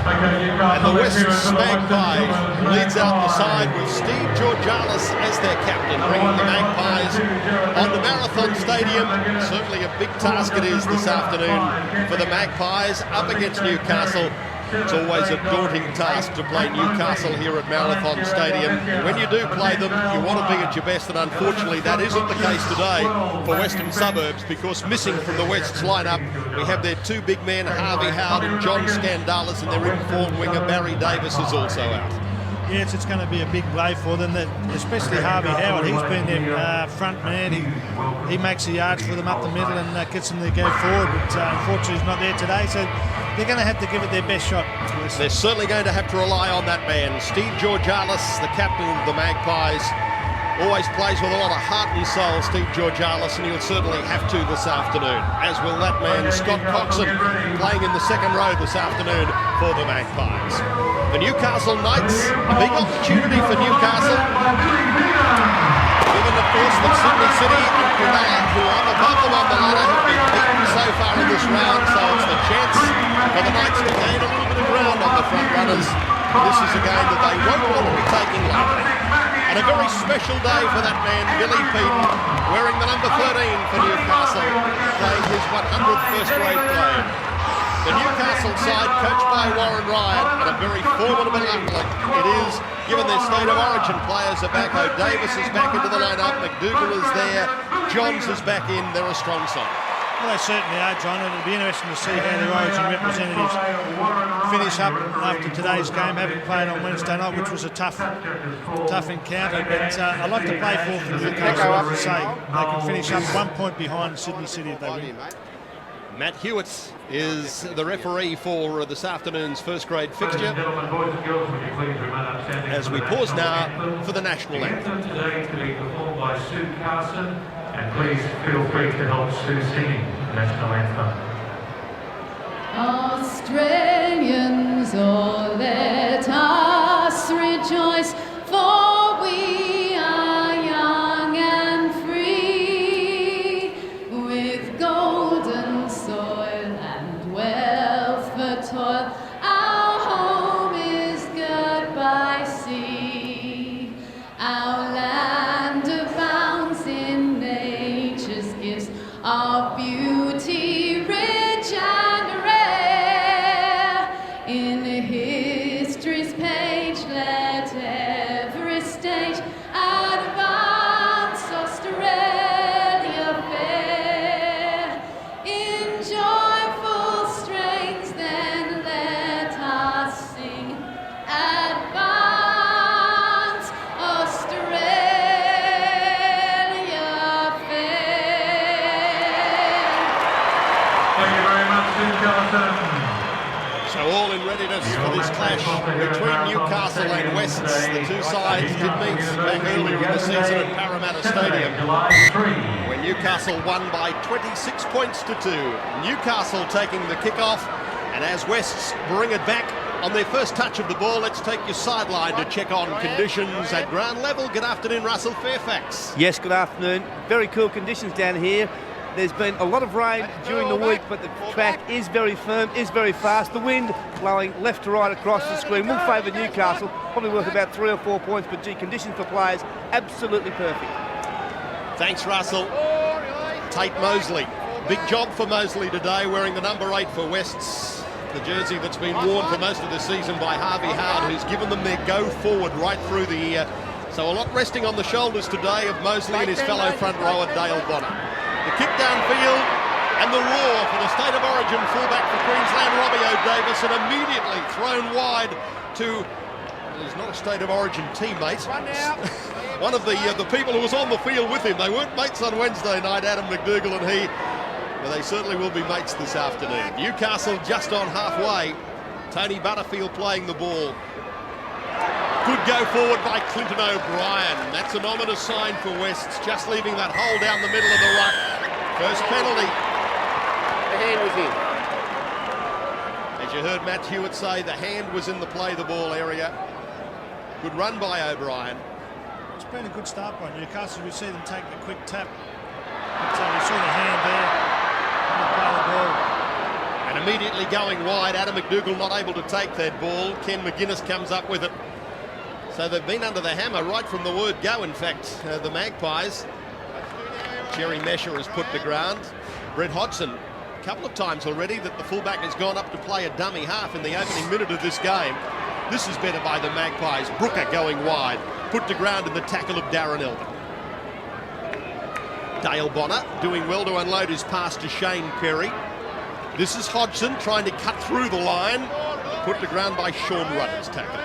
And the West's Magpies leads out the side with Steve Georgalis as their captain, bringing the Magpies onto Marathon Stadium. Certainly a big task it is this afternoon for the Magpies up against Newcastle. It's always a daunting task to play Newcastle here at Marathon Stadium. When you do play them, you want to be at your best, and unfortunately that isn't the case today for Western Suburbs, because missing from the West's lineup, we have their two big men, Harvey Howard and John Skandalis, and their informed winger, Barry Davis, is also out. Yes, it's going to be a big blow for them, especially Harvey Howard. He's been their front man. He makes the yards for them up the middle and gets them to go forward, but unfortunately he's not there today, so they're going to have to give it their best shot. They're certainly going to have to rely on that man. Steve Georgalis, the captain of the Magpies, always plays with a lot of heart and soul, Steve Georgalis, and he'll certainly have to this afternoon, as will that man, Scott Coxon, playing in the second row this afternoon for the Magpies. The Newcastle Knights, a big opportunity for Newcastle, given of course that Sydney City and Cronulla, who are above them on the ladder, have been beaten so far in this round, so it's the chance for the Knights to gain a little bit of ground on the front runners. This is a game that they won't want to be taking lightly. And a very special day for that man, Billy Peden, wearing the number 13 for Newcastle, playing his 100th first-grade game. The Newcastle side, coached by Warren Ryan, and a very formidable outlook it is, given their state of origin players are back. Davis is back into the lineup, McDougall is there, Johns is back in. They're a strong side. Well, they certainly are, John, and it'll be interesting to see how their origin representatives finish up after today's game, having played on Wednesday night, which was a tough encounter. But I like to play for Newcastle, as I say. They can finish up 1 point behind Sydney City if they win. Matt Hewitt is the referee for this afternoon's first-grade fixture, as we pause now for the national anthem. Today to be performed by Sue Carson, and please feel free to help Sue singing the national anthem. Australians, oh, let us rejoice, for we are young and free, with golden soil and wealth for toil. Our home is girt by sea. Our land abounds in nature's gifts of beauty, rich and rare. In history's page, let every stage advance Australia fair. In joyful strains, then let us sing, advance Australia fair. Thank you very much, Sue Carson. So all in readiness for this clash between Newcastle and Wests. The two sides did meet back earlier in the season at Parramatta Stadium, where Newcastle won by 26 points to 2. Newcastle taking the kickoff, and as Wests bring it back on their first touch of the ball, let's take your sideline to check on conditions at ground level. Good afternoon, Russell Fairfax. Yes, good afternoon. Very cool conditions down here. There's been a lot of rain during the week, but the track is very firm, is very fast. The wind blowing left to right across the screen will favour Newcastle, probably worth about 3 or 4 points, but gee, conditions for players, absolutely perfect. Thanks, Russell. Tate Mosley. Big job for Mosley today, wearing the number 8 for Wests, the jersey that's been worn for most of the season by Harvey Howard, who's given them their go forward right through the year. So a lot resting on the shoulders today of Mosley and his fellow front rower, Dale Bonner. The kick downfield and the roar for the State of Origin fullback for Queensland, Robbie O'Davis, and immediately thrown wide to, well, he's not a State of Origin teammate. One of the people who was on the field with him. They weren't mates on Wednesday night, Adam McDougall and he, but they certainly will be mates this afternoon. Newcastle just on halfway. Tony Butterfield playing the ball. Good go forward by Clinton O'Brien. That's an ominous sign for Wests, just leaving that hole down the middle of the ruck. First penalty. The hand was in. As you heard Matt Hewitt say, the hand was in the play the ball area. Good run by O'Brien. It's been a good start by Newcastle. We see them take the quick tap. But we saw the hand there. And play the ball. And immediately going wide. Adam McDougall not able to take that ball. Ken McGuinness comes up with it. So they've been under the hammer right from the word go, in fact, the Magpies. Jerry Mesher has put to ground. Brett Hodgson, a couple of times already that the fullback has gone up to play a dummy half in the opening minute of this game. This is better by the Magpies. Brooker going wide, put to ground in the tackle of Darren Elbert. Dale Bonner doing well to unload his pass to Shane Perry. This is Hodgson trying to cut through the line, put to ground by Shaun Rudder's tackle.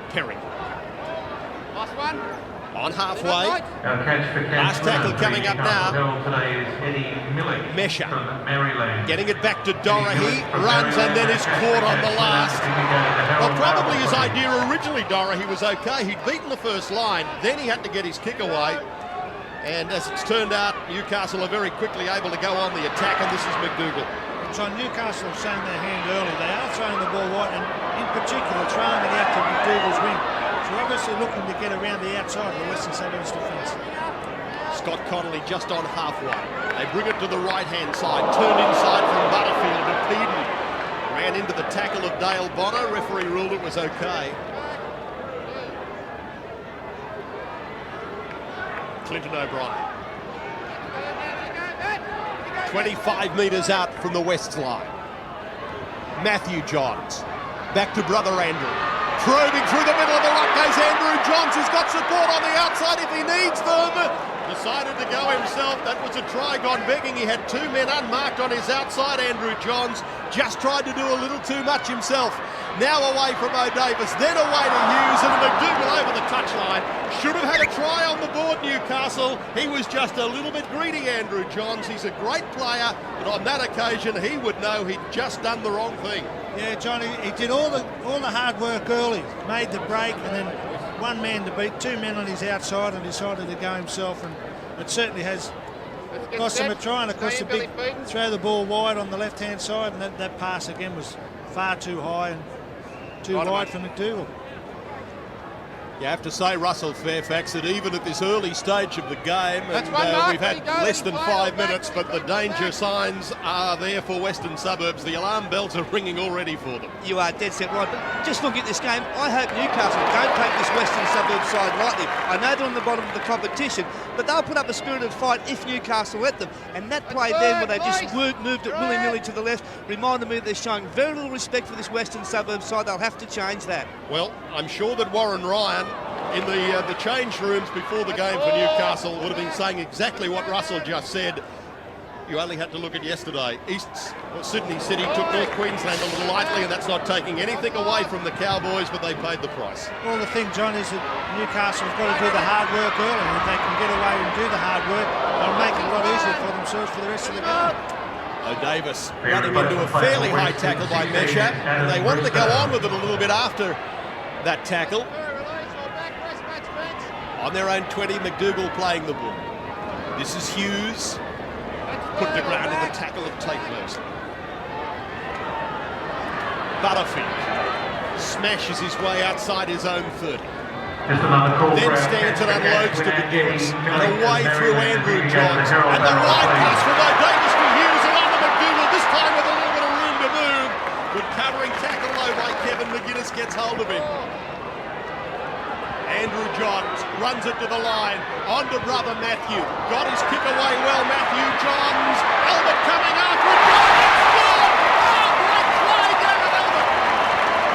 Perry. Last one. On halfway. Last tackle coming up now. Today is Eddie Mesher from Maryland. getting it back to Dorahy, runs and then is caught on the last. Well, probably his idea originally, Dorahy, was okay. He'd beaten the first line, then he had to get his kick away. And as it's turned out, Newcastle are very quickly able to go on the attack, and this is McDougall. So Newcastle have shown their hand early. They are throwing the ball wide, and in particular throwing it out to McDougall's wing. So obviously looking to get around the outside of the Western Suburbs defence. Scott Conley just on halfway. They bring it to the right-hand side, turned inside from Butterfield to Peden. Ran into the tackle of Dale Bonner. Referee ruled it was okay. Clinton O'Brien. 25 metres out from the West's line. Matthew Johns. Back to brother Andrew. Probing through the middle of the rock goes Andrew Johns, who's got support on the outside if he needs them. Decided to go himself. That was a try gone begging. He had two men unmarked on his outside. Andrew Johns just tried to do a little too much himself. Now away from O'Davis, then away to Hughes, and McDougall over the touchline. Should have had a try on the board, Newcastle. He was just a little bit greedy, Andrew Johns. He's a great player, but on that occasion he would know he'd just done the wrong thing. Yeah, Johnny, he did all the hard work early, made the break, and then one man to beat, two men on his outside, and decided to go himself. And it certainly has cost him a try. And of course, the big throw the ball wide on the left-hand side, and that pass again was far too high and too wide for McDougall. You have to say, Russell Fairfax, that even at this early stage of the game, and we've had less than 5 minutes, but the danger signs are there for Western Suburbs. The alarm bells are ringing already for them. You are dead set right. But just look at this game. I hope Newcastle don't take this Western Suburbs side lightly. I know they're on the bottom of the competition, but they'll put up a spirited fight if Newcastle let them. And that play then, where they just moved it willy-nilly to the left, reminded me that they're showing very little respect for this Western Suburbs side. They'll have to change that. Well, I'm sure that Warren Ryan in the change rooms before the game for Newcastle would have been saying exactly what Russell just said. You only had to look at yesterday. Sydney City took North Queensland a little lightly, and that's not taking anything away from the Cowboys, but they paid the price. Well, the thing, John, is that Newcastle's got to do the hard work early. And if they can get away and do the hard work, they'll make it a lot easier for themselves for the rest of the game. O'Davis running into a fairly high tackle by Mesher, and they wanted to go on with it a little bit after that tackle. On their own 20, McDougall playing the ball. This is Hughes, put to ground in the tackle of Tate Mosley. Butterfield smashes his way outside his own 30. Then stands and unloads to McGuinness, and away through Andrew Johns. And the wide pass from O'Davis to Hughes and on to McDougall, this time with a little bit of room to move. Good covering tackle though by Kevin. McGuinness gets hold of him. Andrew Johns runs it to the line, on to brother Matthew. Got his kick away well, Matthew Johns. Albert coming after it. Scored! Oh, great try, Darren Albert.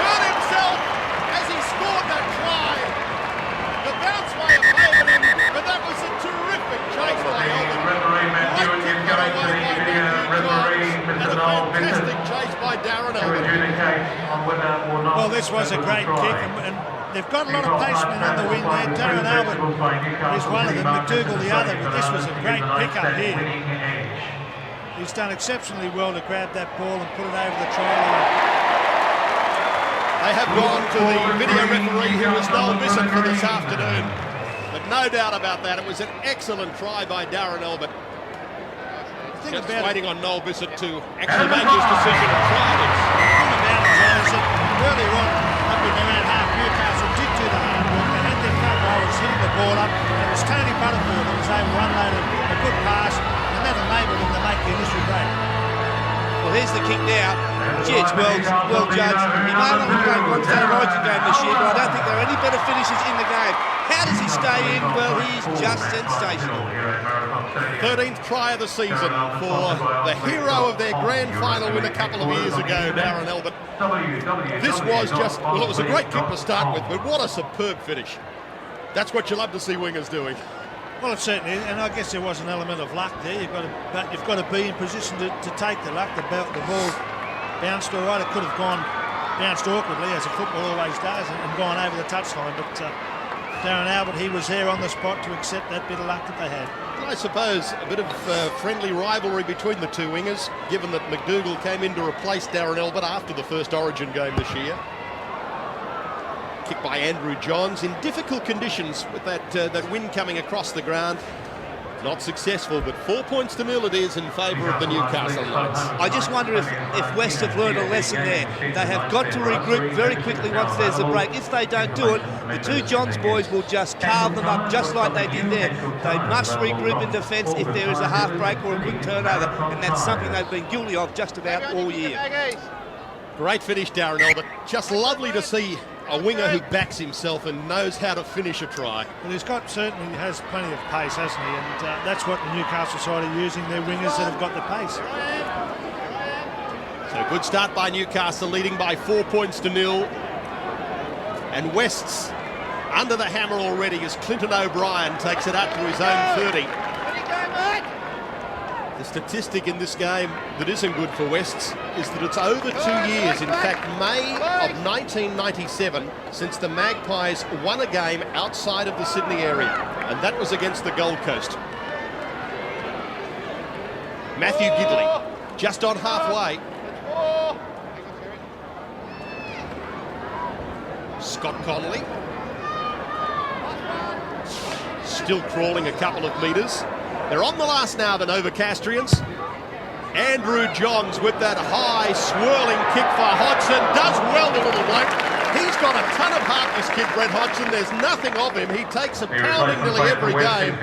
Hurt himself as he scored that try. The bounce may have favoured him, but that was a terrific chase by Albert. Great kick got away by Matthew Johns, and a fantastic chase by Darren Albert. Well, this was a great kick, and they've got a lot of pacemen on the wing there. Darren Albert is one of them, McDougall the other, but this was a great pick-up here. He's done exceptionally well to grab that ball and put it over the try line. They have gone to the video referee, who was Noel Bissett, for this afternoon. But no doubt about that, it was an excellent try by Darren Albert. Just waiting on Noel Bissett to actually make his decision and try it. The thing about it, John, is that earlier on, up in their own half, Newcastle did do the hard work. They had their front rowers hitting the ball up, and it was Tony Butterfield that was able to unload a good pass, and that enabled him to make the initial break. Well, here's the kick now. Gee, it's well judged. He may have only played one state of origin game this year, but I don't think there are any better finishers in the game. How does he stay in? Well, he is just sensational. 13th try of the season for the hero of their grand final win a couple of years ago, Darren Albert. This was just, well, it was a great kick to start with, but what a superb finish. That's what you love to see wingers doing. Well, it certainly is, and I guess there was an element of luck there. But you've got to be in position to take the luck. The ball bounced all right. It could have bounced awkwardly, as a football always does, and gone over the touchline. But Darren Albert, he was there on the spot to accept that bit of luck that they had. I suppose a bit of friendly rivalry between the two wingers, given that McDougall came in to replace Darren Albert after the first Origin game this year. Kick by Andrew Johns in difficult conditions with that wind coming across the ground. Not successful, but 4 points to 0 it is in favour of the Newcastle Knights. I just wonder if West have learned a lesson there. They have got to regroup very quickly once there's a break. If they don't do it, the two Johns boys will just carve them up just like they did there. They must regroup in defence if there is a half break or a quick turnover, and that's something they've been guilty of just about all year. Great finish, Darren Albert. Just lovely to see a winger who backs himself and knows how to finish a try. Well, certainly has plenty of pace, hasn't he? And that's what the Newcastle side are using, their wingers that have got the pace. So good start by Newcastle, leading by 4 points to 0. And West's under the hammer already as Clinton O'Brien takes it out to his own 30. The statistic in this game that isn't good for Wests is that it's over 2 years, in fact May of 1997, since the Magpies won a game outside of the Sydney area, and that was against the Gold Coast. Matthew Gidley, just on halfway. Scott Conley, still crawling a couple of metres. They're on the last now, the Novocastrians. Andrew Johns with that high swirling kick for Hodgson. Does well, the little bloke. He's got a ton of heart, this kid, Brett Hodgson. There's nothing of him. He takes a pounding nearly every game.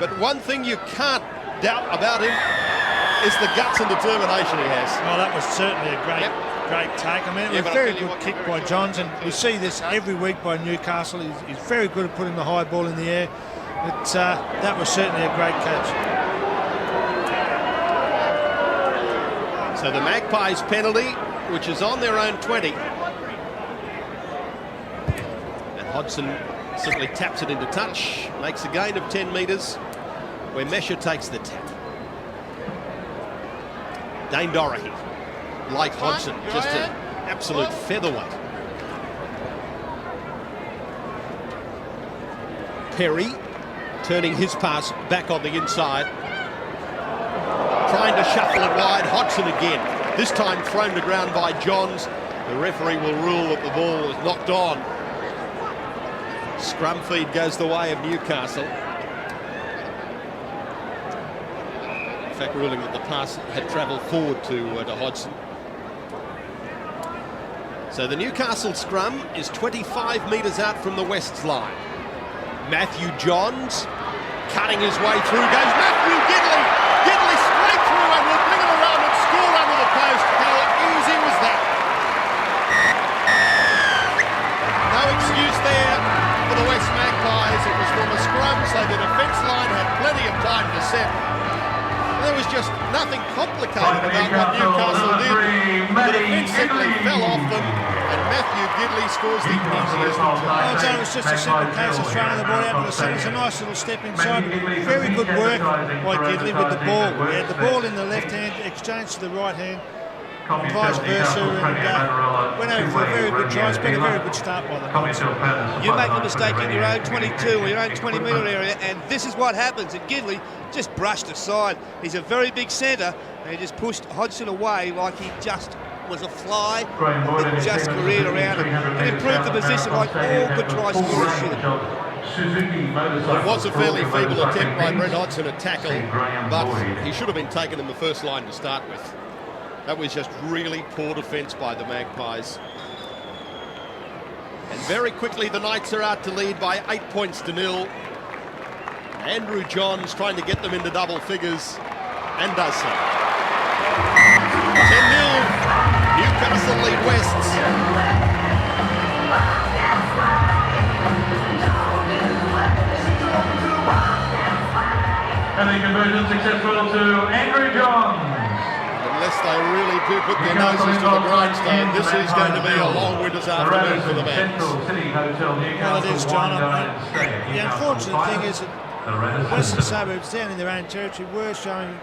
But one thing you can't doubt about him is the guts and determination he has. Well, that was certainly a great take. I mean, it was a very good kick by Johns, and we see this every week by Newcastle. He's very good at putting the high ball in the air. But that was certainly a great catch. So the Magpies penalty, which is on their own 20. And Hodgson simply taps it into touch, makes a gain of 10 metres, where Mesher takes the tap. Dane Dorahy, like Hodgson, just an absolute featherweight. Perry turning his pass back on the inside, trying to shuffle it wide. Hodgson again, this time thrown to ground by Johns. The referee will rule that the ball is knocked on. Scrum feed goes the way of Newcastle. In fact, ruling that the pass had travelled forward to Hodgson. So the Newcastle scrum is 25 metres out from the West's line. Matthew Johns cutting his way through goes Matthew Gidley. Gidley straight through and will bring it around and score under the post. How easy was that? No excuse there for the West Magpies. It was from a scrum, so the defence line had plenty of time to set. There was just nothing complicated about what Newcastle did. The defence simply fell off them, and Matthew Gidley scores the easiest of Well, John, it was just a simple case of throwing the ball out to the centre. It's a nice little step inside. Very good work by Gidley with the ball. He had the ball in the left hand, exchanged to the right hand, and vice versa, and went over for a very good try. It's been a very good start by the Knights. You make a mistake in your own 22 or your own 20-metre area, and this is what happens. And Gidley just brushed aside. He's a very big centre, and he just pushed Hodgson away like he just was a fly that just careered around him and improved the position like all good try scorers should. It was a fairly feeble attempt by Brett Hodgson at tackle, but he should have been taken in the first line to start with. That was just really poor defence by the Magpies. And very quickly the Knights are out to lead by 8 points to 0. Andrew Johns trying to get them into double figures and does so. 10-0, Newcastle lead Wests. And the conversion successful to Andrew Johns. Unless they really do put their noses to the grindstone, this is going to be a long winter's afternoon for the Manx. Well, it is, John. The unfortunate thing is that the Western Suburbs down in their own territory were showing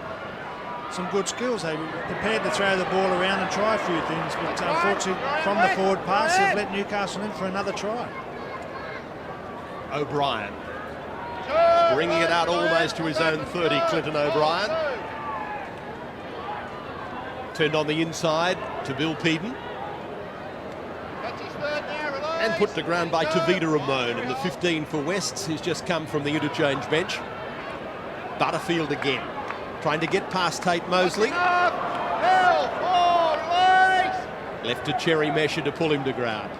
some good skills. They were prepared to throw the ball around and try a few things, but unfortunately from the forward pass they've let Newcastle in for another try. O'Brien bringing it out almost to his own 30, Clinton O'Brien. Turned on the inside to Bill Peden. And put to ground by Tavita Ramon in the 15 for Wests, who's just come from the interchange bench. Butterfield again, trying to get past Tate Mosley. Left to Cherry Mesher to pull him to ground.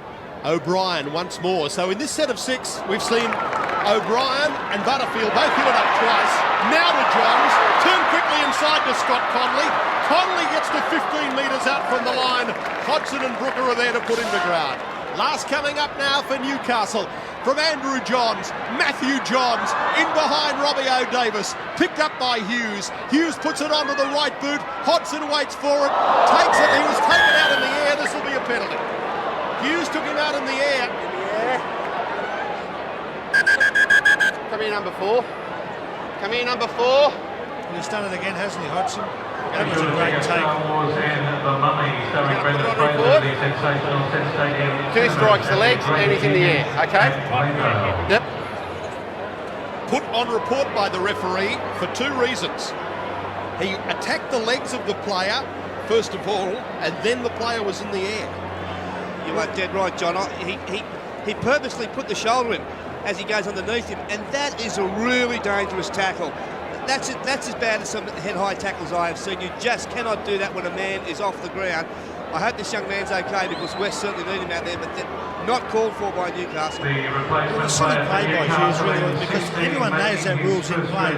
O'Brien once more. So in this set of 6, we've seen O'Brien and Butterfield both hit it up twice. Now to Johns, turn quickly inside to Scott Conley. Conley gets to 15 metres out from the line. Hodgson and Brooker are there to put him to ground. Last coming up now for Newcastle from Andrew Johns. Matthew Johns in behind Robbie O'Davis. Picked up by Hughes. Hughes puts it onto the right boot. Hodgson waits for it. Takes it. He was taken out in the air. This will be a penalty. Hughes took him out in the air. Come here, number 4. Come here, number 4. And he's done it again, hasn't he, Hodgson? That was a great take. 2 strikes the legs and he's in the air, okay? Yep. Put on report by the referee for 2 reasons. He attacked the legs of the player, first of all, and then the player was in the air. You are dead right, John. He purposely put the shoulder in as he goes underneath him, and that is a really dangerous tackle. That's as bad as some head-high tackles I have seen. You just cannot do that when a man is off the ground. I hope this young man's okay because West certainly need him out there, but not called for by Newcastle. Well, the silly play by Hughes really was because everyone knows that rule's in play.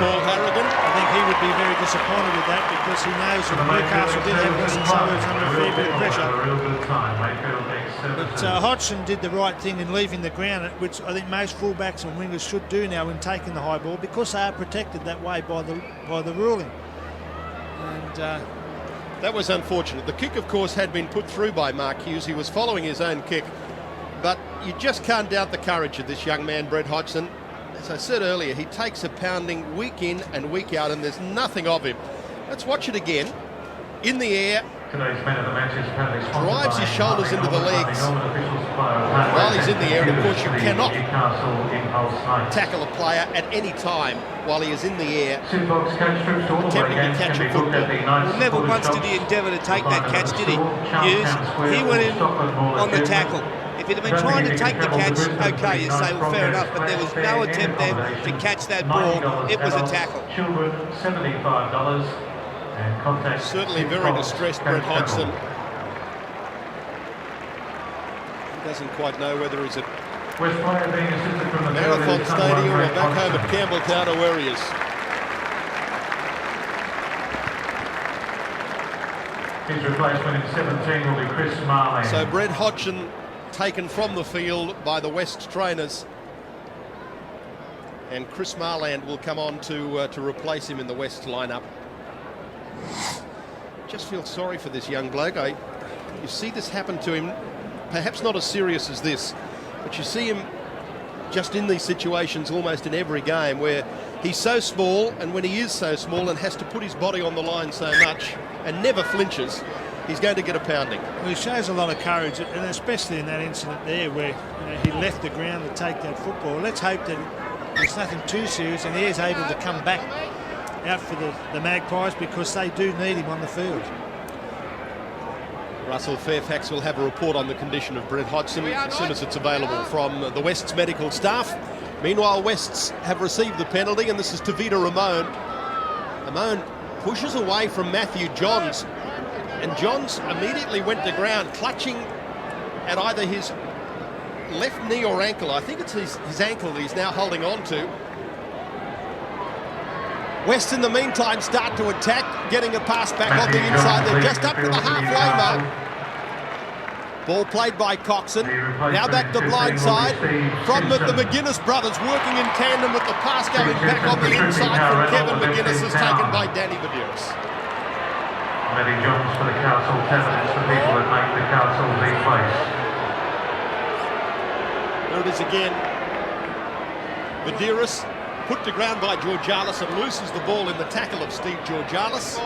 Paul Harrigan. I think he would be very disappointed with that because he knows that Newcastle did have Western Suburbs under a fair bit of pressure. But Hodgson did the right thing in leaving the ground, which I think most fullbacks and wingers should do now when taking the high ball because they are protected that way by the ruling. And that was unfortunate. The kick, of course, had been put through by Mark Hughes. He was following his own kick. But you just can't doubt the courage of this young man, Brett Hodgson. As I said earlier, he takes a pounding week in and week out, and there's nothing of him. Let's watch it again. In the air. Drives his shoulders into the legs while he's in the air. And of course, you cannot tackle a player at any time while he is in the air attempting to catch a football. Well, never once did he endeavour to take that catch, did he? Hughes, he went in on the tackle. If he'd have been trying to take the catch, okay, you say, well, fair enough, but there was no attempt then to catch that ball. It was a tackle. Children, $75. Certainly very distressed, Brett Hodgson. He doesn't quite know whether he's at Marathon Stadium or back home at Campbelltown or where he is. His replacement in 17 will be Chris Marley. So Brett Hodgson taken from the field by the West trainers, and Chris Marland will come on to replace him in the West lineup. Just feel sorry for this young bloke. You see this happen to him, perhaps not as serious as this, but you see him just in these situations almost in every game where he's so small, and when he is so small and has to put his body on the line so much and never flinches, he's going to get a pounding. Well, he shows a lot of courage, and especially in that incident there where he left the ground to take that football. Let's hope that it's nothing too serious and he is able to come back out for the Magpies because they do need him on the field. Russell Fairfax will have a report on the condition of Brett Hodgson as soon as it's available from the West's medical staff. Meanwhile, Wests have received the penalty, and this is Tavita Ramon. Ramon pushes away from Matthew Johns, and Johns immediately went to ground, clutching at either his left knee or ankle. I think it's his ankle that he's now holding on to. West, in the meantime, start to attack, getting a pass back on the inside. They're just up to the halfway mark. Ball played by Coxon. Now back to blindside. From the McGuinness brothers working in tandem with the pass going back on the inside from Kevin McGuinness is taken by Danny Badiris. Many jumps for the council, 10 minutes for people that make the council lead place. There it is again. Badiris put to ground by Georgalis and loses the ball in the tackle of Steve Georgalis,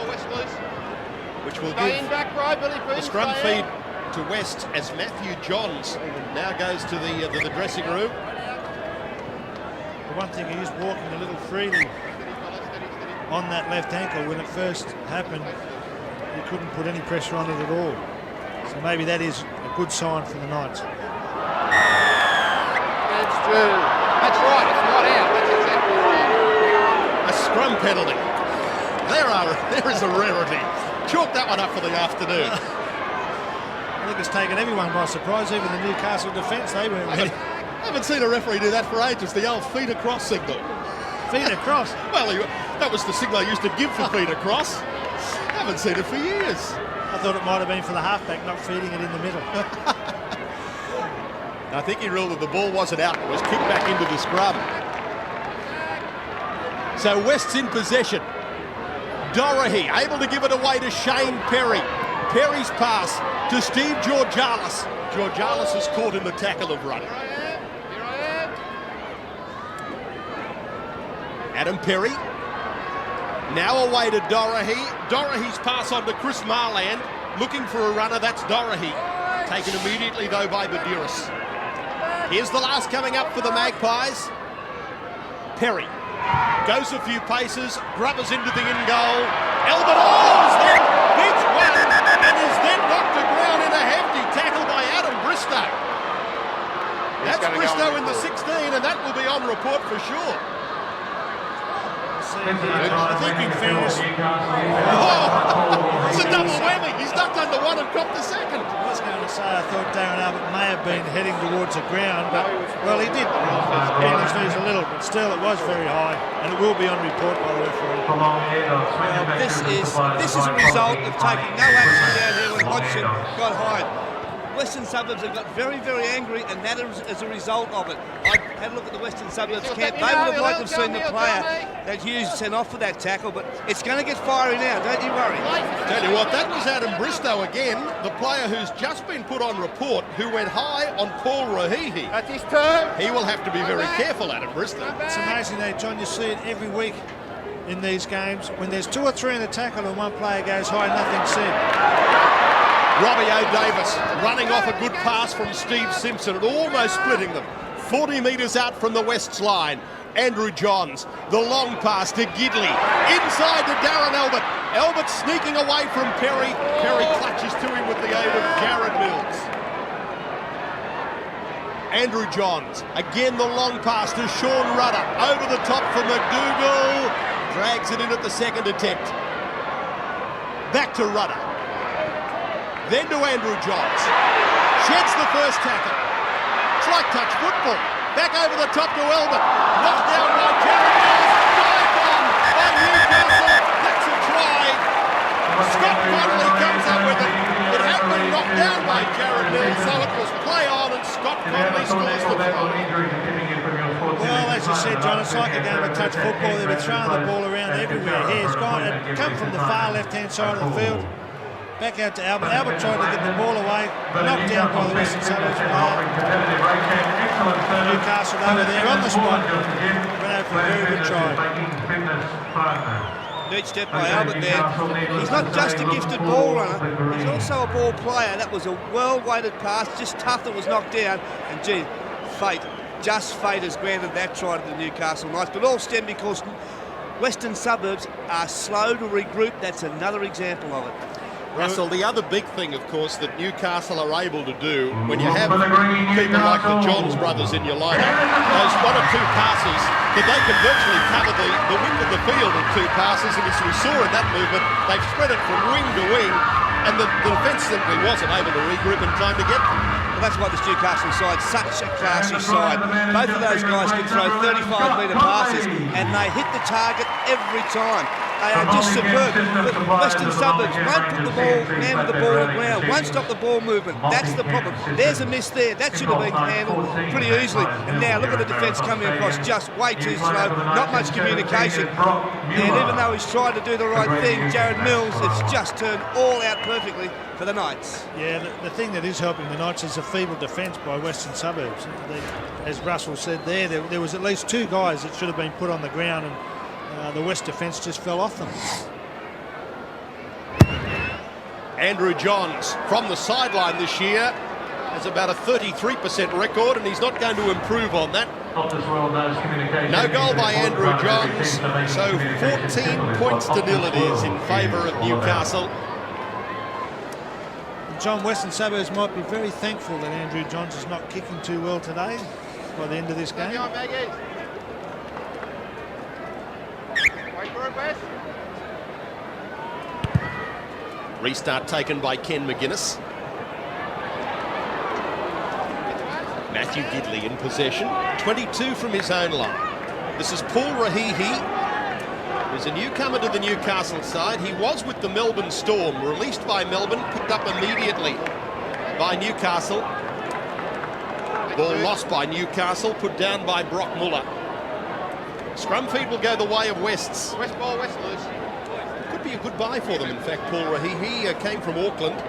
which will give the scrum feed to West as Matthew Johns now goes to the dressing room. The one thing, he is walking a little freely on that left ankle. When it first happened, he couldn't put any pressure on it at all. So maybe that is a good sign for the Knights. That's true. That's right, it's not out. That's exactly right. A scrum penalty. There is a rarity. Chalk that one up for the afternoon. I think it's taken everyone by surprise, even the Newcastle defence. They weren't ready. I haven't seen a referee do that for ages, the old feet across signal. Feet across? Well, that was the signal I used to give for feet across. I haven't seen it for years. I thought it might have been for the halfback not feeding it in the middle. I think he ruled that the ball wasn't out, it was kicked back into the scrum. So West's in possession. Dorahy able to give it away to Shane Perry. Perry's pass to Steve Georgalis. Georgalis is caught in the tackle of Rudder. Adam Perry now away to Dorahy. Dorahy's pass on to Chris Marland, looking for a runner. That's Dorahy, taken immediately though by Badiris. Here's the last coming up for the Magpies. Perry goes a few paces, Grubbers into the in goal. Elbert is then beats one and is then knocked to ground in a hefty tackle by Adam Bristow. That's Bristow in the 16, and that will be on report for sure. I think in fairness, it's a double whammy. He's ducked under one and dropped the second. I was going to say I thought Darren Albert may have been heading towards the ground, but well, he did bend his knees a little, but still it was very high, and it will be on report by the referee. Well, this is a result of taking no action down here when Hodgson got high. Western Suburbs have got very, very angry, and that is as a result of it. I had a look at the Western Suburbs camp. They would have liked to have seen the player that Hughes sent off for that tackle, but it's going to get fiery now, don't you worry. Tell you what, that was Adam Bristow again, the player who's just been put on report, who went high on Paul Rahihi. That's his turn. He will have to be very careful, Adam Bristow. It's amazing though, John, you see it every week in these games. When there's two or three in the tackle and one player goes high, nothing's said. Robbie O'Davis running off a good pass from Steve Simpson and almost splitting them. 40 metres out from the West's line. Andrew Johns, the long pass to Gidley. Inside to Darren Albert. Albert sneaking away from Perry. Perry clutches to him with the aid of Jared Mills. Andrew Johns, again the long pass to Shaun Rudder. Over the top for McDougall. Drags it in at the second attempt. Back to Rudder. Then to Andrew Johns. Sheds the first tackle. It's like touch football. Back over the top to Elbert. Knocked down by Jared Mills. Dived on by Newcastle. That's a try. Scott Conley comes up with it. It had been knocked down by Jared Mills, so it was play on, and Scott Conley scores the try. Well, as you said, John, it's like a game of touch football. They've been throwing the ball around everywhere. Here's gone and come from the far left-hand side of the field. Back out to Albert. Albert tried to get the ball away, knocked down by the Western Suburbs player. Newcastle over there on the spot. Went out for a very good try. Neat step by Albert there. He's not just a gifted ball runner, he's also a ball player. That was a well-weighted pass, just tough that was knocked down. And gee, fate has granted that try to the Newcastle Knights. But all stemmed because Western Suburbs are slow to regroup. That's another example of it. Russell, the other big thing, of course, that Newcastle are able to do when you have people like the Johns brothers in your lineup, those one or two passes that they can virtually cover the width of the field in two passes, and as we saw in that movement, they've spread it from wing to wing, and the defence simply wasn't able to regroup in time to get them. Well, that's why this Newcastle side such a classy side. Both of those guys can throw 35-metre passes and they hit the target every time. They are just superb. But Western Suburbs won't put the ball, man with the ball on the ground, won't stop the ball movement. That's the problem. There's a miss there. That should have been handled pretty easily. And now look at the defence coming across just way too slow, not much communication. And even though he's tried to do the right thing, Jared Mills, it's just turned all out perfectly for the Knights. Yeah, the thing that is helping the Knights is a feeble defence by Western Suburbs. As Russell said there was at least 2 guys that should have been put on the ground, and the West defence just fell off them. Andrew Johns from the sideline this year has about a 33% record, and he's not going to improve on that. No goal by Andrew Johns, so 14 points to 0 it is in favour of Newcastle. John, Western Suburbs might be very thankful that Andrew Johns is not kicking too well today by the end of this game. Restart taken by Ken McGuinness. Matthew Gidley in possession, 22 from his own line. This is Paul Rahihi, who's a newcomer to the Newcastle side. He was with the Melbourne Storm, released by Melbourne, picked up immediately by Newcastle. Ball lost by Newcastle, put down by Brock Muller. Scrum feed will go the way of Wests. West ball, West loose. Could be a good buy for them, in fact, Paul Rahihi came from Auckland.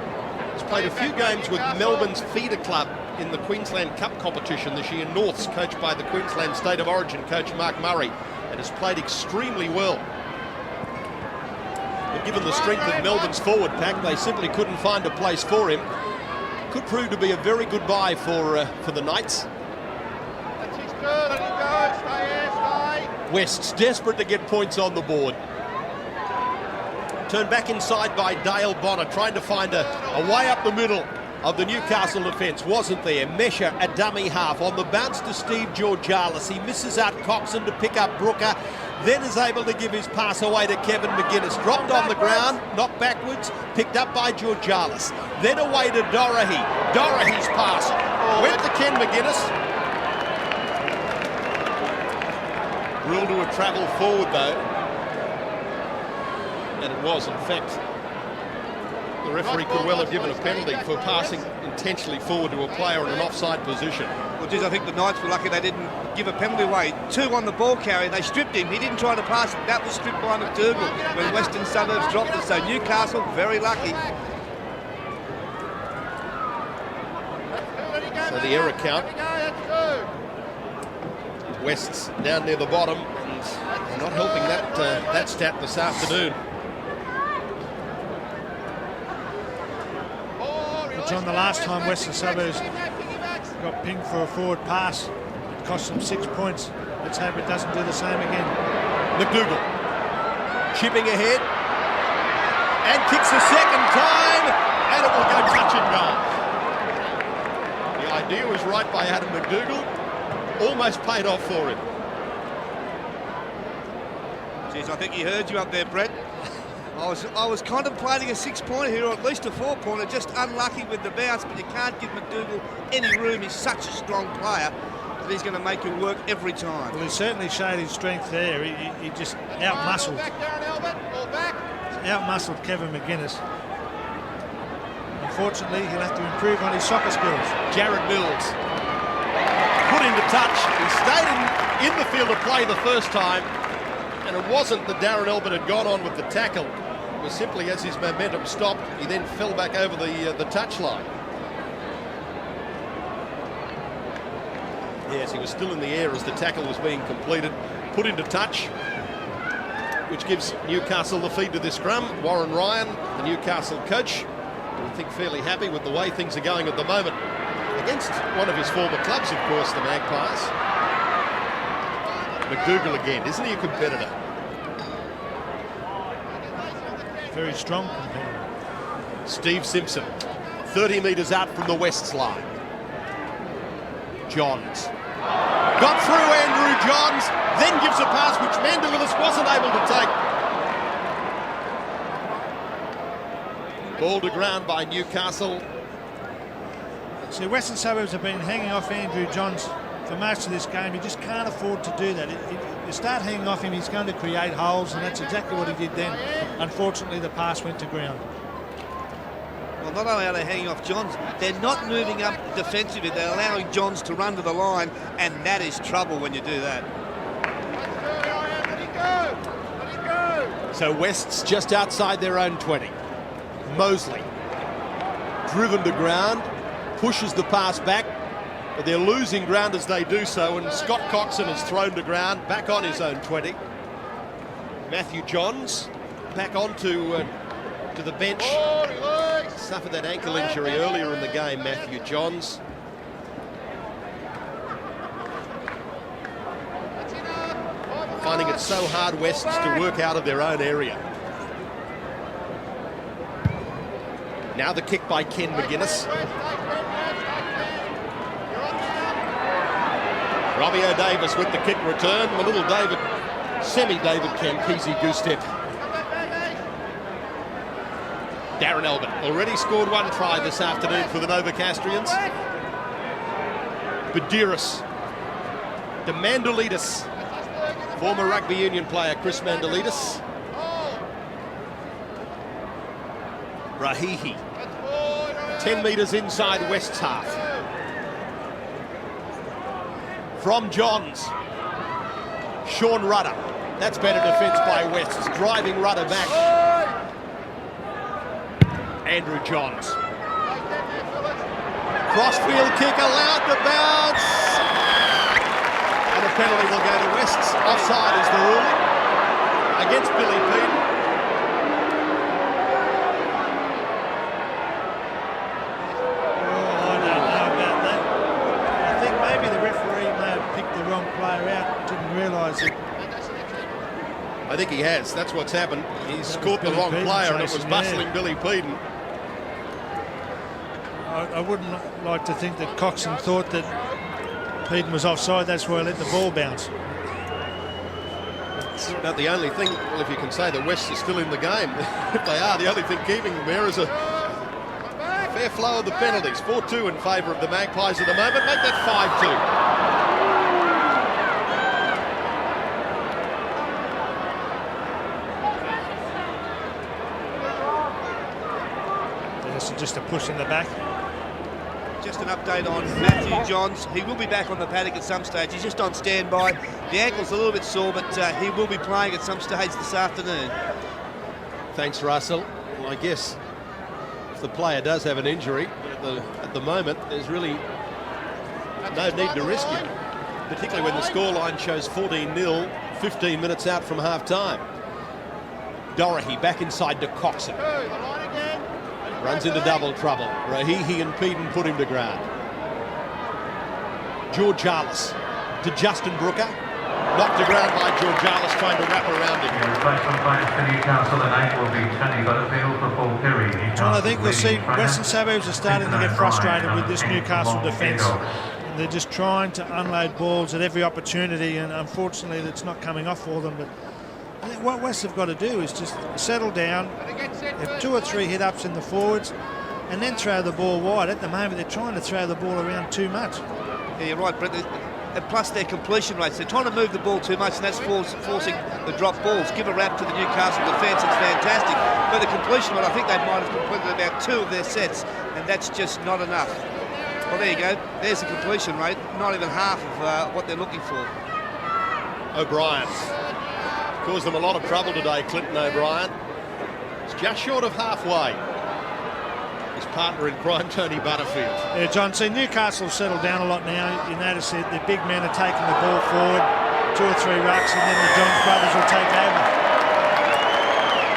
He's played a few games with Melbourne's feeder club in the Queensland Cup competition this year. Norths, coached by the Queensland State of Origin coach Mark Murray, and has played extremely well. But given the strength of Melbourne's forward pack, they simply couldn't find a place for him. Could prove to be a very good buy for the Knights. West's desperate to get points on the board. Turned back inside by Dale Bonner, trying to find a way up the middle of the Newcastle defence. Wasn't there. Mesha, a dummy half. On the bounce to Steve Georgalis. He misses out Coxon to pick up Brooker. Then is able to give his pass away to Kevin McGuinness. Dropped on the ground, knocked backwards, picked up by Georgalis. Then away to Dorahy. Dorahy's pass went to Ken McGuinness. Ruled to have travelled forward though. And it was, in fact, the referee could well have given a penalty for passing intentionally forward to a player in an offside position. Well, geez, I think the Knights were lucky they didn't give a penalty away. 2 on the ball carrier, they stripped him. He didn't try to pass it. That was stripped by McDougall when Western Suburbs dropped it. So Newcastle, very lucky. So the error count. West's down near the bottom, and not helping that stat this afternoon. John, the last time Western Suburbs got pinged for a forward pass, it cost them 6 points. Let's hope it doesn't do the same again. McDougall chipping ahead and kicks a second time, and it will go touch and go. The idea was right by Adam McDougall, almost paid off for him. Geez, I think he heard you up there, Brett. I was contemplating a 6-pointer here, or at least a 4-pointer, just unlucky with the bounce, but you can't give McDougall any room. He's such a strong player that he's going to make it work every time. Well, he certainly showed his strength there. He just out-muscled Kevin McGuinness. Unfortunately, he'll have to improve on his soccer skills. Jared Mills put into touch. He stayed in the field of play the first time, and it wasn't that Darren Elbert had gone on with the tackle. It was simply as his momentum stopped, he then fell back over the touchline. Yes, he was still in the air as the tackle was being completed. Put into touch, which gives Newcastle the feed to this scrum. Warren Ryan, the Newcastle coach, I think fairly happy with the way things are going at the moment. Against one of his former clubs, of course, the Magpies. McDougall again, isn't he a competitor? Very strong competitor. Steve Simpson, 30 metres out from the West's line. Johns. Got through Andrew Johns, then gives a pass which Mandevillus wasn't able to take. Ball to ground by Newcastle. See, Western Suburbs have been hanging off Andrew Johns for most of this game. You just can't afford to do that. You start hanging off him, he's going to create holes, and that's exactly what he did then. Unfortunately, the pass went to ground. Well, not only are they hanging off Johns, they're not moving up defensively. They're allowing Johns to run to the line, and that is trouble when you do that. So West's just outside their own 20. Mosley, driven to ground, pushes the pass back, but they're losing ground as they do so, and Scott Coxon is thrown to ground, back on his own 20. Matthew Johns back onto to the bench. Suffered that ankle injury earlier in the game, Matthew Johns. Finding it so hard, Wests, to work out of their own area. Now the kick by Ken McGuinness. Robbie O'Davis with the kick return. The little David, semi-David Campese goose-step. Darren Albert already scored one try this afternoon for the Novocastrians. Badiris. De Mandolidis. Former rugby union player Chris Mandolidis. Rahihi. 10 metres inside West's half. From Johns. Shaun Rudder. That's better defence by West's. Driving Rudder back. Andrew Johns. Crossfield kick allowed to bounce. And a penalty will go to West's. Offside is the ruling against Billy Peden. Oh, I don't know about that. I think maybe the referee may have picked the wrong player out, didn't realise it. I think he has. That's what's happened. He's That caught the was wrong Billy player, Peden and it was chasing, bustling yeah. Billy Peden. I wouldn't like to think that Coxon thought that Peden was offside. That's why I let the ball bounce. It's about the only thing, well, if you can say that West is still in the game. If they are, the only thing keeping them there is a fair flow of the penalties. 4-2 in favour of the Magpies at the moment. Make that 5-2. This is just a push in the back. Just an update on Matthew Johns. He will be back on the paddock at some stage. He's just on standby. The ankle's a little bit sore, but he will be playing at some stage this afternoon. Thanks, Russell. Well, I guess if the player does have an injury, at the moment, there's really no need to risk it, particularly when the scoreline shows 14-0, 15 minutes out from half-time. Dorahy back inside to Coxon. Runs into double trouble. Rahihi and Peden put him to ground. George Jarlis to Justin Brooker. Knocked to ground by George Jarlis, trying to wrap around him. The replacement players for Newcastle tonight will be Tony Butterfield for Paul Perry. John, I think we'll see Western Suburbs are starting to get frustrated with this Newcastle defence. They're just trying to unload balls at every opportunity, and unfortunately it's not coming off for them. But I think what West have got to do is just settle down, have 2 or 3 hit-ups in the forwards, and then throw the ball wide. At the moment, they're trying to throw the ball around too much. Yeah, you're right, Brett. And plus their completion rates. They're trying to move the ball too much, and that's forcing the drop balls. Give a rap to the Newcastle defence, it's fantastic. But the completion rate, I think they might have completed about 2 of their sets, and that's just not enough. Well, there you go. There's the completion rate, not even half of what they're looking for. O'Brien. Caused them a lot of trouble today, Clinton O'Brien. It's just short of halfway. His partner in crime, Tony Butterfield. Yeah, John, see, Newcastle settled down a lot now. You notice that the big men are taking the ball forward, 2 or 3 rucks, and then the Johns brothers will take over.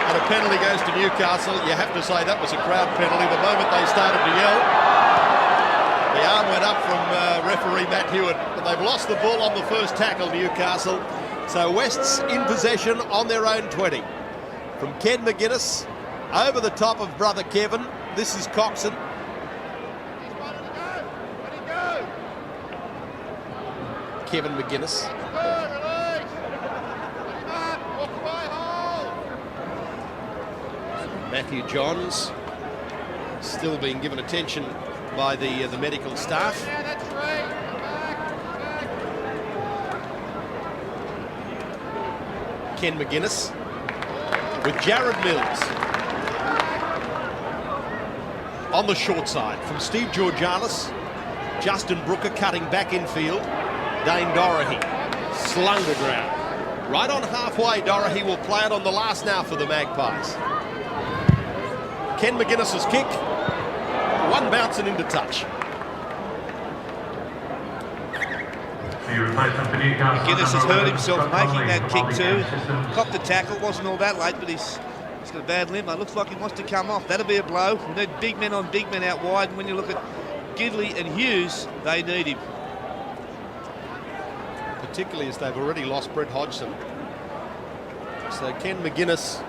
And a penalty goes to Newcastle. You have to say that was a crowd penalty. The moment they started to yell, the arm went up from referee Matt Hewitt. But they've lost the ball on the first tackle, Newcastle. So West's in possession on their own 20. From Ken McGuinness, over the top of brother Kevin. This is Coxon. Kevin McGuinness. Matthew Johns still being given attention by the medical staff. Ken McGuinness with Jared Mills on the short side from Steve Georgianis. Justin Brooker cutting back infield. Dane Doherty slung the ground. Right on halfway, Doherty will play it on the last now for the Magpies. Ken McGuinness's kick, one bouncing into touch. McGuinness has hurt himself making that kick too. Copped the tackle, wasn't all that late, but he's got a bad limb. It looks like he wants to come off. That'll be a blow. We need big men on big men out wide, and when you look at Gidley and Hughes, they need him. Particularly as they've already lost Brett Hodgson. So Ken McGuinness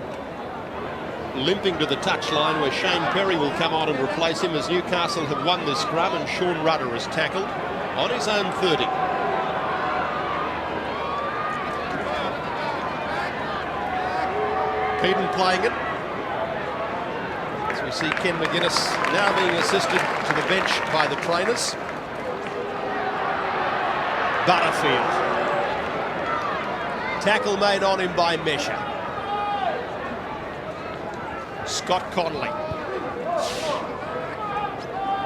limping to the touchline, where Shane Perry will come on and replace him, as Newcastle have won the scrum and Shaun Rudder is tackled on his own 30. Peden playing it. As we see Ken McGuinness now being assisted to the bench by the trainers. Butterfield. Tackle made on him by Mesha. Scott Conley.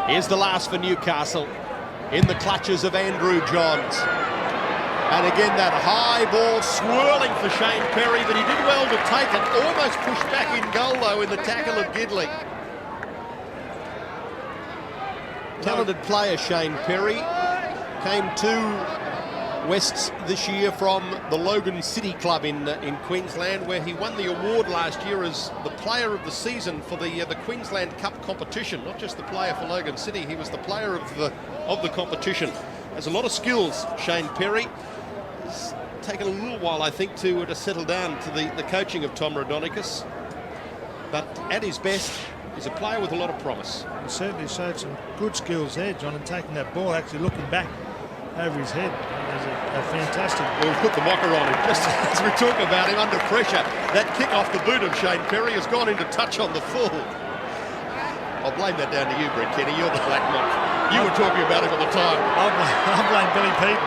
Here's the last for Newcastle in the clutches of Andrew Johns. And again, that high ball swirling for Shane Perry, but he did well to take it. Almost pushed back in goal, though, in the tackle of Gidley. Talented player, Shane Perry. Came to Wests this year from the Logan City Club in Queensland, where he won the award last year as the player of the season for the Queensland Cup competition. Not just the player for Logan City, he was the player of the competition. Has a lot of skills, Shane Perry. It's taken a little while, I think, to settle down to the coaching of Tom Raudonikis. But at his best, he's a player with a lot of promise. He certainly showed some good skills there, John, and taking that ball, actually looking back over his head. It was a fantastic. We'll put the mocker on him just as we talk about him under pressure. That kick off the boot of Shane Perry has gone into touch on the full. I'll blame that down to you, Brett Kenny. You're the black mock. You were talking about him at the time. I'll blame Billy Peden.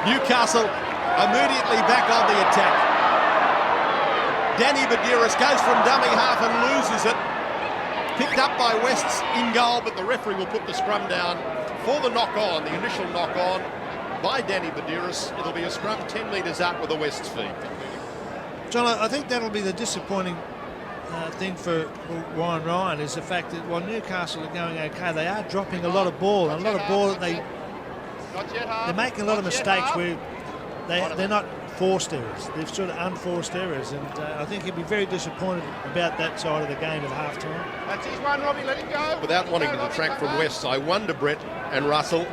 Newcastle immediately back on the attack. Danny Badiris goes from dummy half and loses it. Picked up by Wests in goal, but the referee will put the scrum down for the knock-on, the initial knock-on by Danny Badiris. It'll be a scrum 10 metres out with a Wests feed. John, I think that'll be the disappointing thing for Ryan is the fact that while Newcastle are going okay, they are dropping a lot of ball, and a lot of ball that they're making a lot of mistakes where they're not forced errors. They're sort of unforced errors, and I think he'll be very disappointed about that side of the game at half-time. That's his one, Robbie, let him go. Without wanting to detract from Wests, I wonder, Brett and Russell,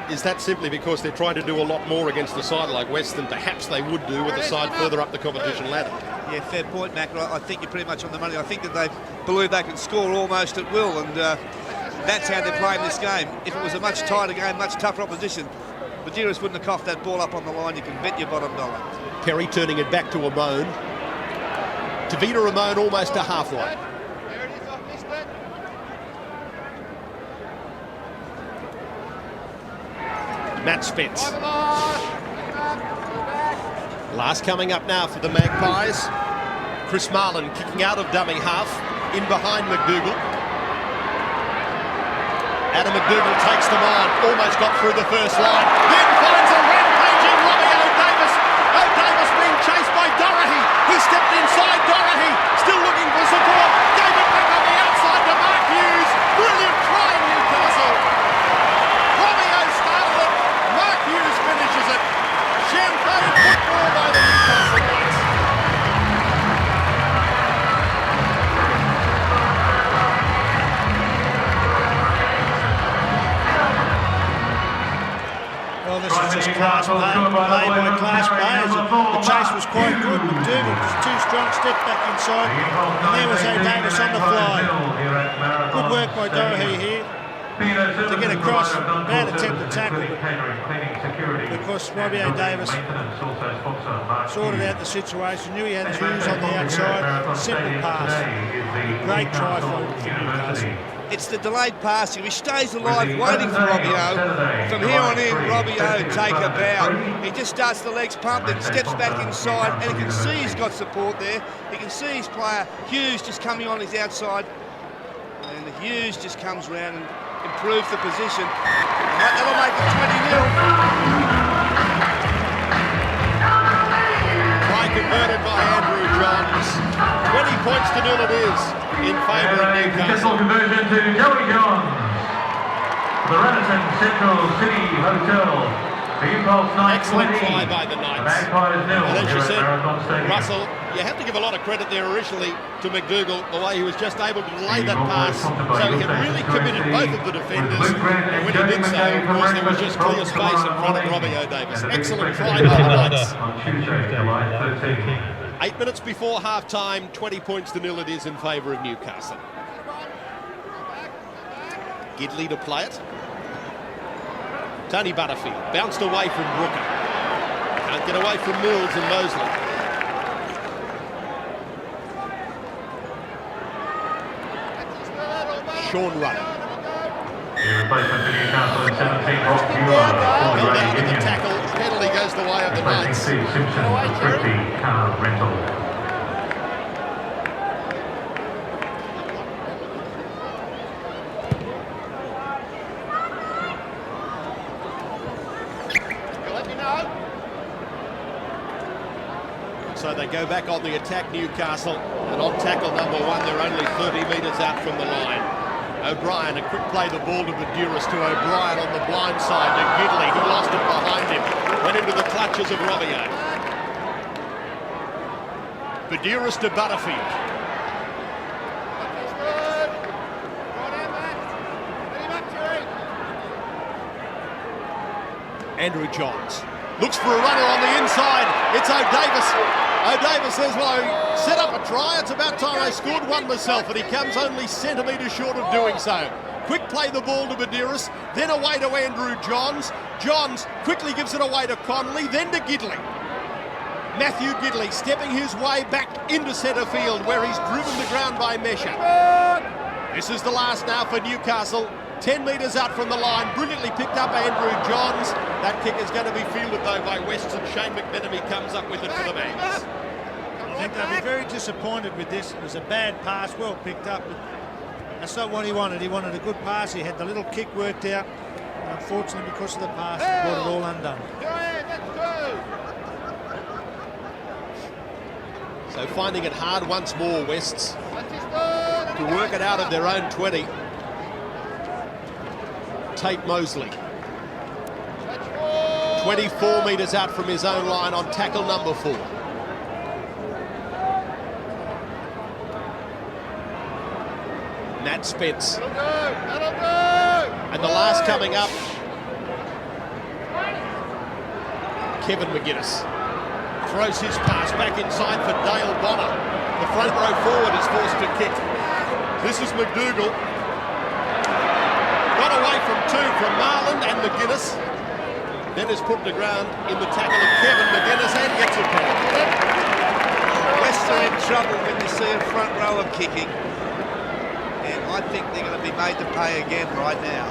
is that simply because they're trying to do a lot more against a side like West than perhaps they would do with a side further up the competition ladder? Yeah, fair point, Mac. I think you're pretty much on the money. I think that they believe they can score almost at will, and that's how they're playing this game. If it was a much tighter game, much tougher opposition, Badiris wouldn't have coughed that ball up on the line. You can bet your bottom dollar. Perry turning it back to Amon. Tavita Amon almost to halfway. Matt Spence. Last coming up now for the Magpies. Chris Marlin kicking out of dummy half, in behind McDougall. Adam McDougall takes them on, almost got through the first line, then finds a rampaging Robbie O'Davis. O'Davis being chased by Doherty. He stepped inside Doherty, still looking for support. Gave it back on the outside to Mark Hughes. Brilliant try, Newcastle. Robbie O started it. Mark Hughes finishes it. Champagne football by the Newcastle Knights. Well, this is just class play by class players. The chase was quite good. McDougall was too strong, stepped back inside, and there was O'Davis on the fly. Good work by Doherty here to get across. Bad attempt to tackle. Because Robbie O'Davis sorted out the situation, knew he had Hughes on the outside. Simple pass. Great try for Newcastle. It's the delayed passing. He stays alive, waiting for Robbie-O. From here on in, Robbie-O take a bow. He just starts the legs pumping, steps back inside, and you can see he's got support there. You can see his player, Hughes, just coming on his outside. And Hughes just comes round and improves the position. That'll make it 20-0. Try converted by Andrew Johns. 20 points to 0 it is in favour of Newcastle. Conversion to Joey Johns. The Radisson Central City Hotel. Excellent try by the Knights. And as you said, Russell, you have to give a lot of credit there originally to McDougall, the way he was just able to delay that pass. So he had really committed both of the defenders. And when he did so, of course, there was just clear space in front of Robbie-O Davis. Excellent try by the Knights. 8 minutes before half-time, 20 points to 0 it is in favour of Newcastle. Gidley to play it. Tony Butterfield, bounced away from Brooker. Can't get away from Mills and Mosley. Shaun Rudder. Replacement for Newcastle in 17, Rob Well down in the tackle, penalty goes the way of the Knights. Steve Simpson for Thrifty Car Rental. So they go back on the attack, Newcastle, and on tackle number 1, they're only 30 metres out from the line. O'Brien, a quick play the ball to Badouris, to O'Brien on the blind side to Gidley, who lost it behind him, went into the clutches of Robbie-O. Badouris to Butterfield. Andrew Johns looks for a runner on the inside. It's O'Davis. O'Davis says, well, I set up a try. It's about time I scored one myself, and he comes only centimetres short of doing so. Quick play the ball to Badouris, then away to Andrew Johns. Johns quickly gives it away to Conley, then to Gidley. Matthew Gidley stepping his way back into centre field, where he's driven the ground by Mesha. This is the last now for Newcastle. 10 metres out from the line, brilliantly picked up Andrew Johns. That kick is going to be fielded though by Wests, and Shane McMenemy comes up with it for the Manx. I think they'll be very disappointed with this. It was a bad pass, well picked up, but that's not what he wanted. He wanted a good pass. He had the little kick worked out, and unfortunately because of the pass, he brought it all undone. So finding it hard once more, Wests, to work it out of their own 20. Tate Mosley, 24 metres out from his own line on tackle number 4. Nat Spence. And the last coming up, Kevin McGuinness. Throws his pass back inside for Dale Bonner. The front row forward is forced to kick. This is McDougall. Got away from 2 from Marland and McGuinness. Then is put to ground in the tackle of Kevin McGuinness and gets a penalty. West are in trouble when they see a front row of kicking. And I think they're going to be made to pay again right now.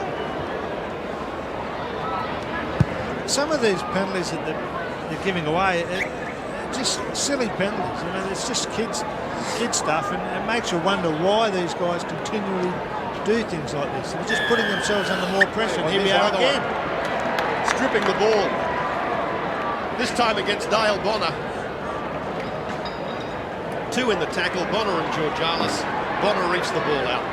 Some of these penalties that they're giving away are just silly penalties. You know, it's just kid stuff, and it makes you wonder why these guys continually do things like this. They're just putting themselves under more pressure. Well, here we are again. Stripping the ball. This time against Dale Bonner. 2 in the tackle, Bonner and Georgalis. Bonner reached the ball out.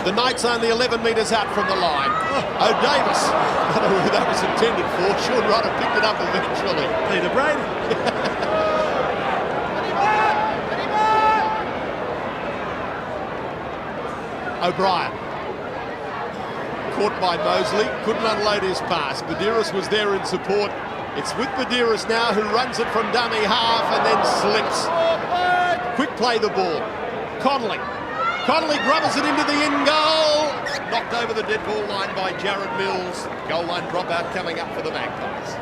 The Knights only 11 metres out from the line. O'Davis, I don't know who that was intended for. Shaun Rudder picked it up eventually. Peter Brady. O'Brien. Caught by Mosley, couldn't unload his pass. Badouris was there in support. It's with Badouris now, who runs it from dummy half and then slips. Quick play the ball. Conley. Conley grubbers it into the in goal. Knocked over the dead ball line by Jared Mills. Goal line dropout coming up for the Magpies.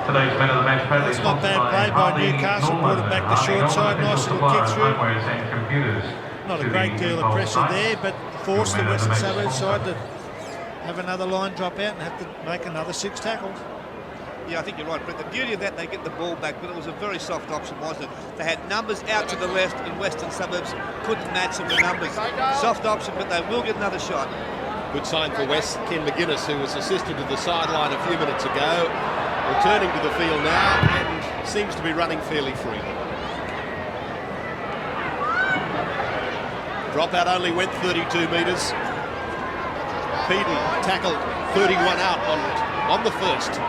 Today's man of the match, That's not bad play by Newcastle. Brought it back the short side. Nice little kick through. Not a great deal of pressure there, but forced the Western Suburbs side to have another line drop out and have to make another 6 tackles. Yeah, I think you're right, Brett. The beauty of that, they get the ball back, but it was a very soft option, wasn't it? They had numbers out to the left, and Western Suburbs couldn't match them with numbers. Soft option, but they will get another shot. Good sign for West. Ken McGuinness, who was assisted to the sideline a few minutes ago, returning to the field now and seems to be running fairly freely. Dropout only went 32 metres. Peden tackled 31 out on the first.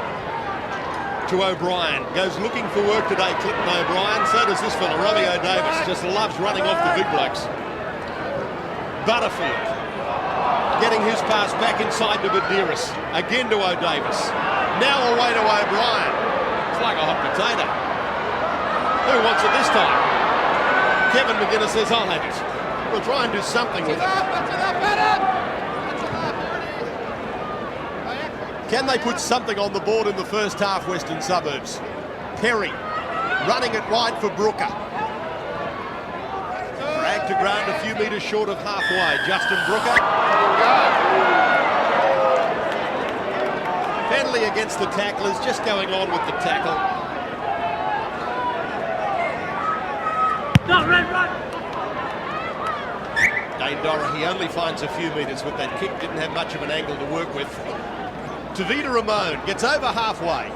To O'Brien, goes looking for work today, Clinton O'Brien. So does this fella, Robbie O'Davis, just loves running off the big blokes. Butterfield getting his pass back inside to Badiris. Again to O'Davis. Now away to O'Brien. It's like a hot potato. Who wants it this time? Kevin McGuinness says, I'll have it. We'll try and do something with it. Can they put something on the board in the first half, Western Suburbs? Perry running it wide for Brooker. Dragged to ground a few metres short of halfway. Justin Brooker. Penalty against the tacklers, just going on with the tackle. Dane Doherty only finds a few metres with that kick, didn't have much of an angle to work with. Tavita Ramon gets over halfway.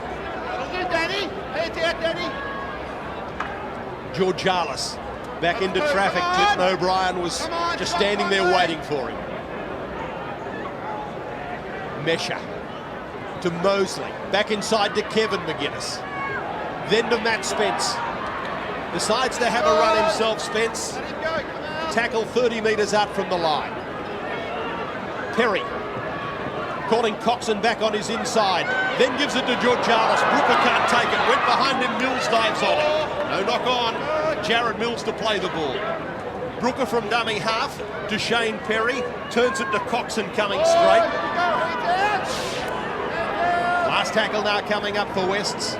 Georgialis back into traffic. Clinton O'Brien was just standing there waiting for him. Mesha to Mosley. Back inside to Kevin McGuinness. Then to Matt Spence. Decides to have a run himself, Spence. Tackle 30 metres out from the line. Perry calling Coxon back on his inside, then gives it to Georgialis. Brooker can't take it, went behind him, Mills dives on it. No knock on, Jared Mills to play the ball. Brooker from dummy half to Shane Perry, turns it to Coxon coming straight. Last tackle now coming up for Wests.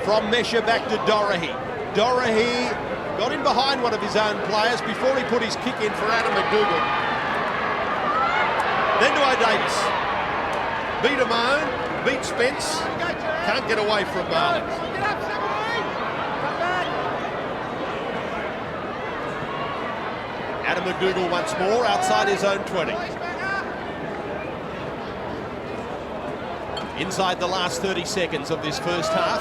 From Mesha back to Doherty. Doherty got in behind one of his own players before he put his kick in for Adam McDougall. Then to O'Davis. Beat Amone, beat Spence, can't get away from Marlin. Adam McDougall once more outside his own 20. Inside the last 30 seconds of this first half.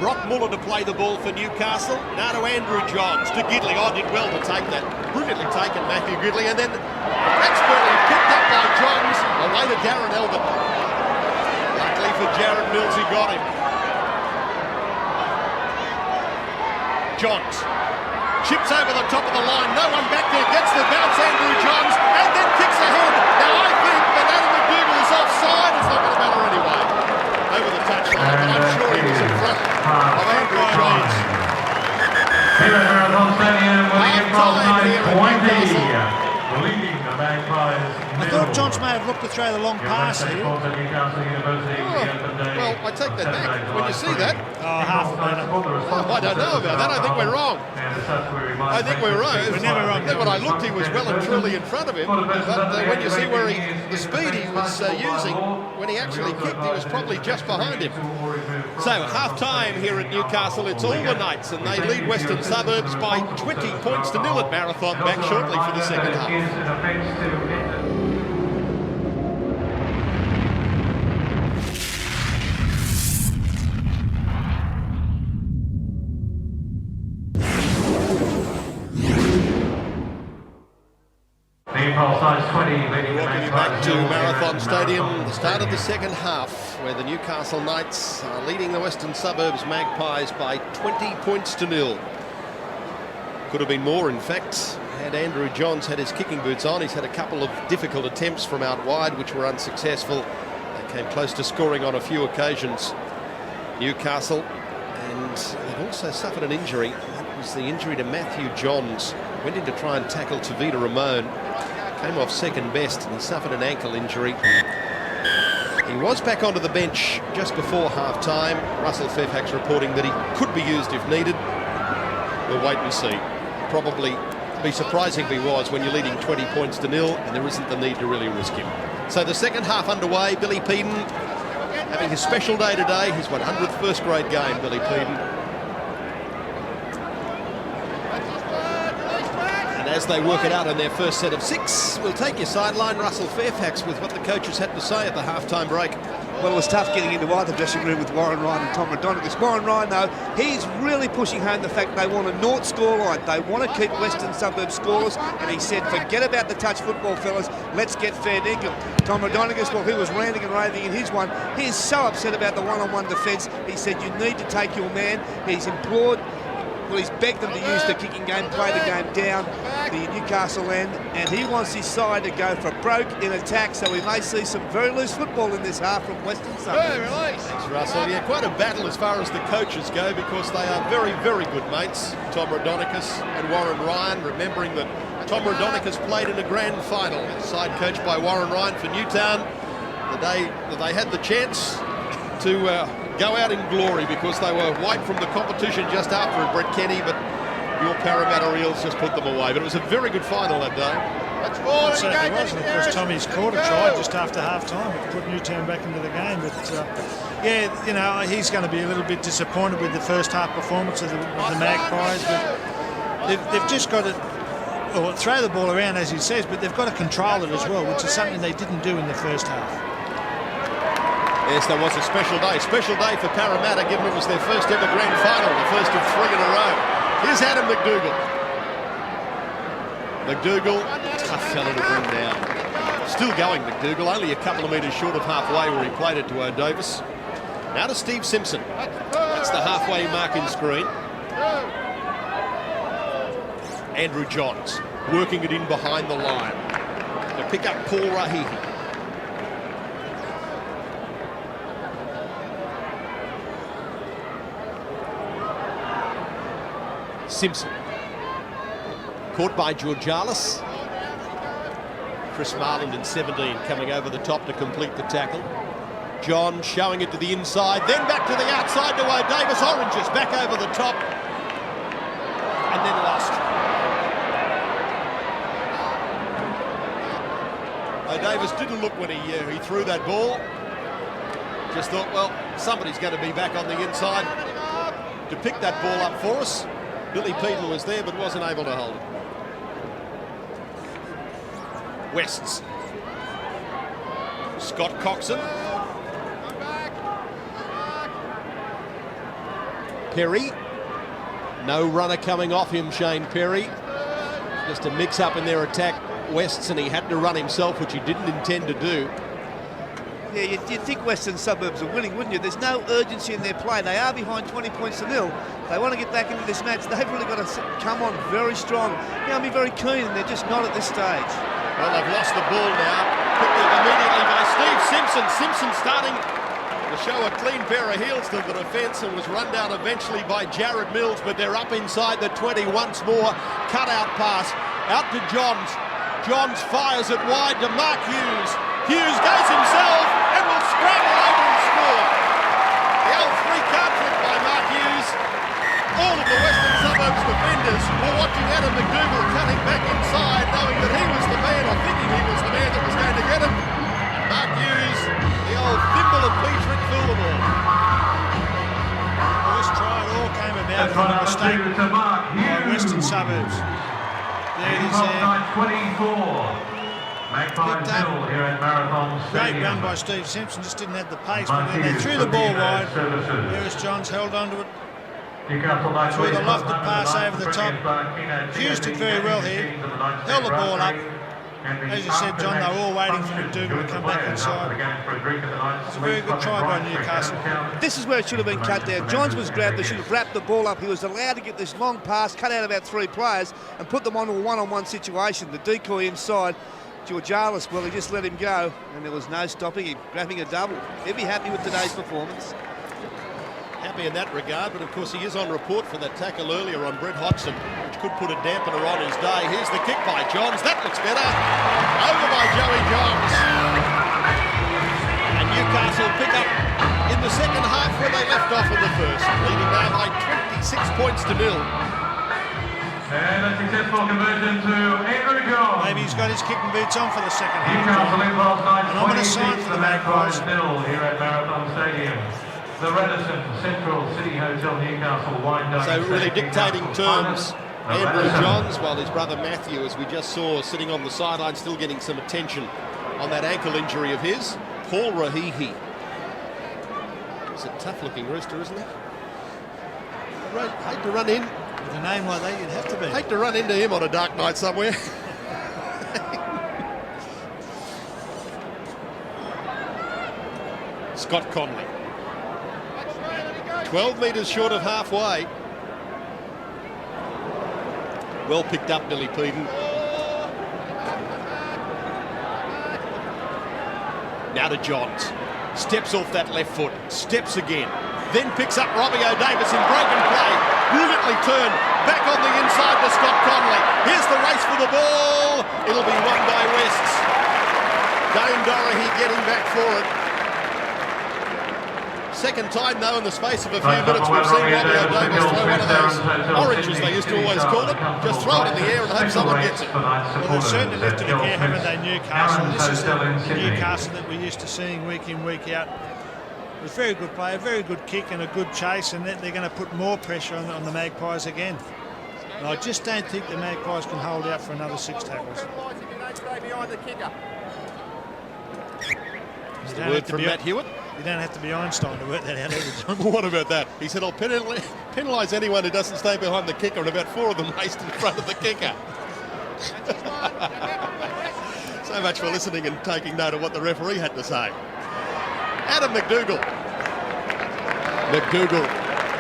Brock Muller to play the ball for Newcastle. Now to Andrew Johns, to Gidley. Oh, did well to take that. Brilliantly taken, Matthew Gidley. And then expertly picked up by Johns. Away to Darren Elvin. Luckily for Jared Mills, he got him. Johns chips over the top of the line. No one back there. Gets the bounce, Andrew Johns. And then kicks ahead. Now I think that Adam McDougall is offside. It's not going to matter anyway. Over the touchline, but I'm sure he was in front of Andrew Johns. Here at Marathon Stadium, winning across 9-20. Leading the Magpies. I thought Johns may have looked to throw the long pass here. Well, I take that back. When you see that, half a metre. I don't know about that. I think we're wrong. I think we're wrong. We're never wrong. When I looked, he was well and truly in front of him. But when you see where the speed he was using when he actually kicked, he was probably just behind him. So half-time here at Newcastle. It's all the Knights, and they lead Western Suburbs by 20 points to 0 at Marathon. Back shortly for the second half. Welcome you back to Marathon Stadium, the start of the second half, where the Newcastle Knights are leading the Western Suburbs Magpies by 20 points to 0. Could have been more, in fact, had Andrew Johns had his kicking boots on. He's had a couple of difficult attempts from out wide, which were unsuccessful. They came close to scoring on a few occasions, Newcastle, and they've also suffered an injury. That was the injury to Matthew Johns. Went in to try and tackle Tavita Ramon. Came off second best and he suffered an ankle injury. He He was back onto the bench just before half-time. Russell Fairfax reporting that he could be used if needed. We'll wait and see. Probably be surprising if he was when you're leading 20 points to nil and there isn't the need to really risk him. So the second half underway. Billy Peden having his special day today. His 100th first grade game, Billy Peden. And as they work it out in their first set of 6, we'll take your sideline, Russell Fairfax, with what the coaches had to say at the half-time break. Well, it was tough getting into either dressing room with Warren Ryan and Tom Rodonikus. Warren Ryan, though, he's really pushing home the fact they want a naught scoreline. They want to keep Western Suburbs scoreless, and he said, forget about the touch football, fellas, let's get fair dinkum. Tom Rodonikus, well, he was ranting and raving in his one. He is so upset about the one-on-one defence. He said, you need to take your man. He's implored, well, he's begged them to use the kicking game, play the game down the Newcastle end, and he wants his side to go for broke in attack, so we may see some very loose football in this half from Western Suburbs. Thanks, Russell. Yeah, quite a battle as far as the coaches go, because they are very, very good mates, Tom Rodonikus and Warren Ryan, remembering that Tom Rodonikus played in a grand final, side coached by Warren Ryan for Newtown, the day that they had the chance to go out in glory because they were wiped from the competition just after Brett Kenny, but your Parramatta Eels just put them away. But it was a very good final that day. It certainly was, and of course Tommy's caught a try just after half-time, which put Newtown back into the game. But yeah, you know, he's going to be a little bit disappointed with the first half performance of the Magpies, but they've just got to throw the ball around, as he says, but they've got to control it as well, which is something they didn't do in the first half. Yes, that was a special day. Special day for Parramatta, given it was their first ever grand final, the first of 3 in a row. Here's Adam McDougall. McDougall, tough fella to bring down. Still going, McDougall, only a couple of metres short of halfway where he played it to O'Davis. Now to Steve Simpson. That's the halfway marking screen. Andrew Johns working it in behind the line. To pick up Paul Rahihi. Simpson. Caught by Georgialis. Chris Marland in 17 coming over the top to complete the tackle. John showing it to the inside, then back to the outside to O'Davis. Oranges back over the top. And then lost. O'Davis didn't look when he threw that ball. Just thought, well, somebody's going to be back on the inside to pick that ball up for us. Billy Peden was there but wasn't able to hold it. Wests. Scott Coxon. Perry. No runner coming off him, Shane Perry. Just a mix-up in their attack, Wests, and he had to run himself, which he didn't intend to do. Yeah, you'd think Western Suburbs are winning, wouldn't you? There's no urgency in their play. They are behind 20 points to nil. They want to get back into this match. They've really got to come on very strong. They'll be very keen, and they're just not at this stage. Well, they've lost the ball now. Picked up immediately by Steve Simpson. Simpson starting to show a clean pair of heels to the defence and was run down eventually by Jared Mills, but they're up inside the 20 once more. Cut-out pass out to Johns. Johns fires it wide to Mark Hughes. Hughes goes himself and will scramble over and score. The old three-card trick by Mark Hughes. All of the Western Suburbs defenders were watching Adam McDougall cutting back inside, knowing that he was the man, or thinking he was the man that was going to get him. Mark Hughes, the old thimble and pea trick, filled the ball. Well, this try all came about from a mistake by Western Suburbs. There it is there. 24. Magpies nil here at Marathon Stadium. Great run by Steve Simpson, just didn't have the pace, but then they threw the ball wide. Harris Johns held onto it. Threw the lofted pass over the top. Hughes did very well here. Held the ball up. As you said, John, they were all waiting for McDougall to come back inside. It's a very good try by Newcastle. This is where it should have been cut down. Johns was grabbed. They should have wrapped the ball up. He was allowed to get this long pass, cut out about 3 players, and put them onto a one-on-one situation. The decoy inside. Georgialis, well, he just let him go, and there was no stopping him, grabbing a double. He'd be happy with today's performance. Happy in that regard, but of course he is on report for that tackle earlier on Brett Hodgson, which could put a dampener on his day. Here's the kick by Johns. That looks better. Over by Joey Johns. And Newcastle pick up in the second half where they left off in the first, leading now by 26 points to 0. And a successful conversion to Andrew John. Maybe he's got his kicking boots on for the second half. Newcastle in last night, And I'm going to sign 26 for the the Magpies. Magpies 0 here at Marathon Stadium. The Radisson Central City Hotel Newcastle wine dining. So really dictating terms. Andrew Radisson. Johns, while his brother Matthew, as we just saw, sitting on the sideline, still getting some attention on that ankle injury of his. Paul Rahihi. He's a tough-looking rooster, isn't he? Hate to run in. With a name like that, you'd have to be. Hate to run into him on a dark night somewhere. Scott Conley. 12 metres short of halfway. Well picked up, Billy Peden. Now to Johns. Steps off that left foot. Steps again. Then picks up Robbie O'Davis in broken play. Brilliantly turned. Back on the inside to Scott Conley. Here's the race for the ball. It'll be won by Wests. Dame Dorahy getting back for it. Second time, though, in the space of a few minutes, we've seen Robbie O'Davis throw one of those oranges, they used to always call it. Just throw it in the air and hope someone gets it. Well, they've certainly lifted a gear, haven't they, Newcastle? This is the Newcastle that we're used to seeing week in, week out. It's a very good play, a very good kick and a good chase, and they're going to put more pressure on the Magpies again. And I just don't think the Magpies can hold out for another 6 tackles. Is the word from Matt Hewitt? You don't have to be Einstein to work that out either, John. What about that? He said, I'll penalise anyone who doesn't stay behind the kicker, and about 4 of them raced in front of the kicker. So much for listening and taking note of what the referee had to say. Adam McDougall.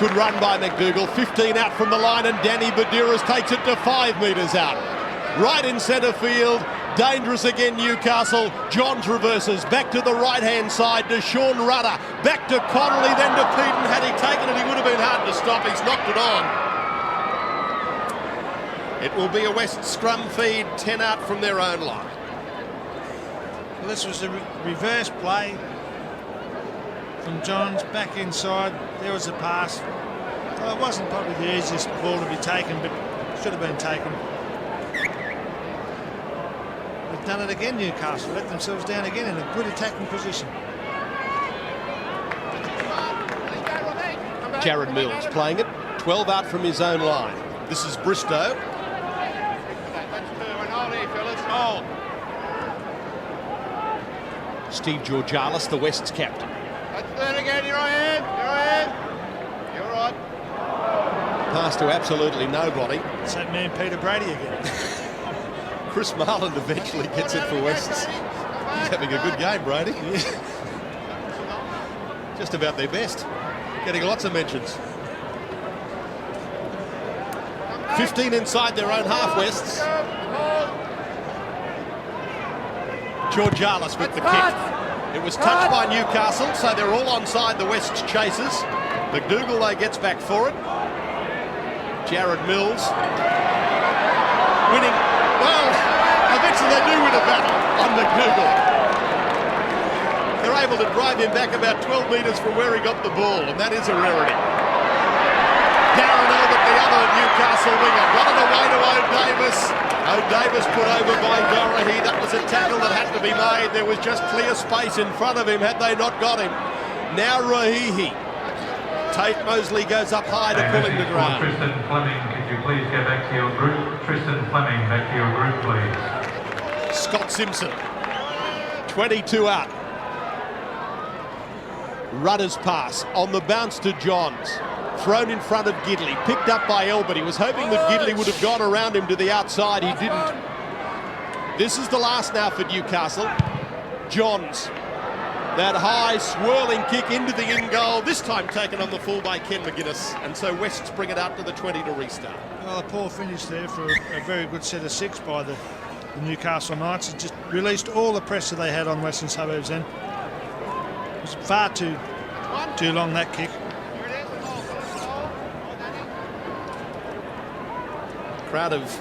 Good run by McDougall. 15 out from the line, and Danny Badiras takes it to 5 metres out. Right in centre field. Dangerous again, Newcastle. Johns reverses back to the right-hand side to Shaun Rudder. Back to Conley, then to Peden. Had he taken it, he would have been hard to stop. He's knocked it on. It will be a West scrum feed, 10 out from their own line. Well, this was a reverse play from Johns back inside. There was a pass. Well, it wasn't probably the easiest ball to be taken, but should have been taken. They've done it again, Newcastle. Let themselves down again in a good attacking position. Jared Mills playing it. 12 out from his own line. This is Bristow. Steve Georgalis, the West's captain. That's third again, you're right. You're right. Pass to absolutely nobody. It's that man Peter Brady again. Chris Marland eventually gets it for Wests. He's having a good game, Brady. Just about their best. Getting lots of mentions. 15 inside their own half, Wests. Georgalis with the kick. It was touched by Newcastle, so they're all onside the West's chasers. McDougall, though, gets back for it. Jared Mills. Winning. Well, eventually they do win a battle on McDougall. They're able to drive him back about 12 metres from where he got the ball, and that is a rarity. Darren Albert, the other Newcastle winger, got it away to O'Davis. O'Davis put over by Dorahy. That was a tackle that had to be made. There was just clear space in front of him had they not got him. Now Rahihi. Tate Mosley goes up high to pull him to ground. Tristan Fleming, could you please go back to your group? Tristan Fleming, back to your group, please. Scott Simpson. 22 out. Rudder's pass on the bounce to Johns. Thrown in front of Gidley, picked up by Elbert. He was hoping that Gidley would have gone around him to the outside. He didn't. This is the last now for Newcastle. Johns. That high swirling kick into the in goal, this time taken on the full by Ken McGuinness. And so Wests bring it out to the 20 to restart. Well, a poor finish there for a very good set of 6 by the Newcastle Knights. It just released all the pressure they had on Western Suburbs then. It was far too long, that kick. Crowd of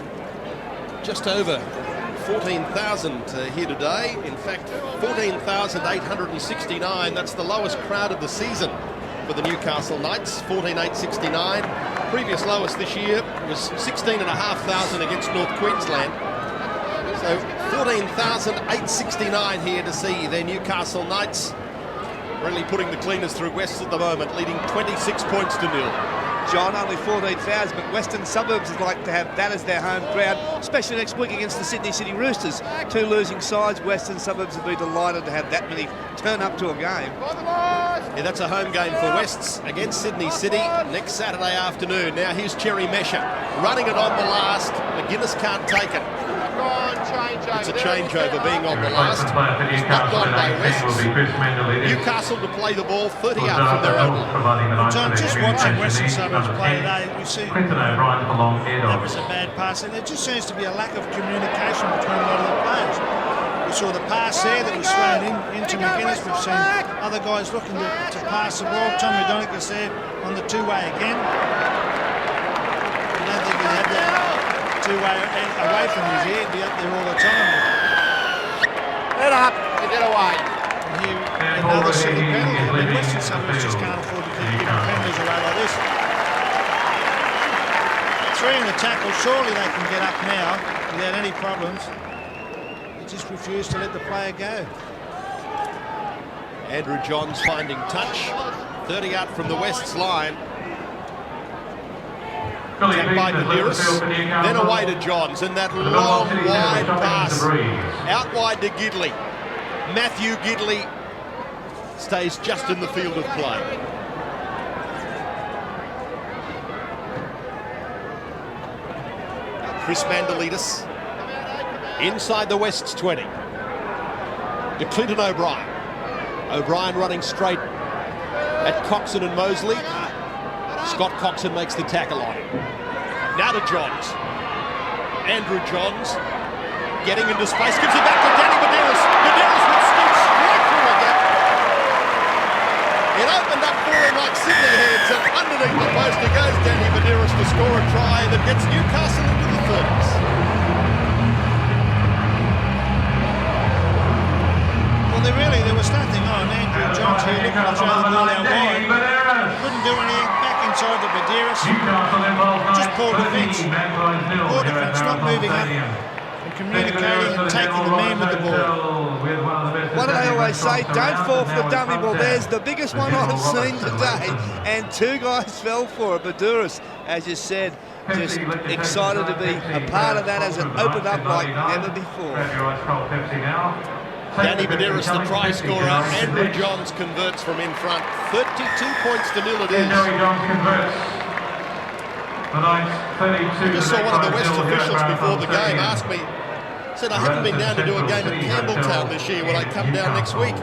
just over 14,000 here today. In fact, 14,869. That's the lowest crowd of the season for the Newcastle Knights, 14,869. Previous lowest this year was 16,500 against North Queensland. So 14,869 here to see their Newcastle Knights really putting the cleaners through Wests at the moment, leading 26 points to 0. John, only 14,000, but Western Suburbs would like to have that as their home crowd, especially next week against the Sydney City Roosters. Two losing sides. Western Suburbs would be delighted to have that many turn up to a game. Yeah, that's a home game for Wests against Sydney City next Saturday afternoon. Now here's Cherry Mesher running it on the last. McGuinness can't take it. It's a changeover being on the last. It's not gone by Wests. Newcastle to play the ball 30 out from their own line. John, just watching Western Suburbs play today, we see that was a bad pass, and there just seems to be a lack of communication between a lot of the players. We saw the pass there that was thrown into McGuinness. We've seen other guys looking to pass the ball. Tommy Donicus there on the two-way again. I don't think he had that two-way away from his ear. He'd be up there all the time. Get up, get away. And here, another silly penalty. I mean, Western Suburbs just can't afford to keep giving penalties away like this. 3 in the tackle. Surely they can get up now without any problems. They just refuse to let the player go. Andrew Johns finding touch. 30 out from the Wests line. Tapped by Medeiros, then away to Johns, and that long wide pass out wide to Gidley. Matthew Gidley stays just in the field of play. Chris Mandalidis inside the Wests 20 to Clinton O'Brien. O'Brien running straight at Coxon and Mosley. Scott Coxon makes the tackle on him. Now to Johns. Andrew Johns getting into space, gives it back to Danny Medeiros. Medeiros would sneak straight through a gap. It opened up for him like Sydney heads, and underneath the poster goes Danny Medeiros to score a try that gets Newcastle into the 30s. Well, there was nothing on. Andrew Johns here looking to throw the ball out wide. Couldn't do anything. Back inside the Medeiros. Just poor defence. Poor defence, not moving up and communicating and taking the man with the ball. What do they always say? Don't fall for the dummy ball. There's the biggest one I've seen today, and 2 guys fell for it. Medeiros, as you said, just excited to be a part of that as it opened up like never before. Danny Medeiros, the try scorer. Andrew Johns converts from in front. 32 points to 0 it is. I just saw one of the West officials before the game ask me, said, I haven't been down to do a game at Campbelltown this year. Will I come down next week?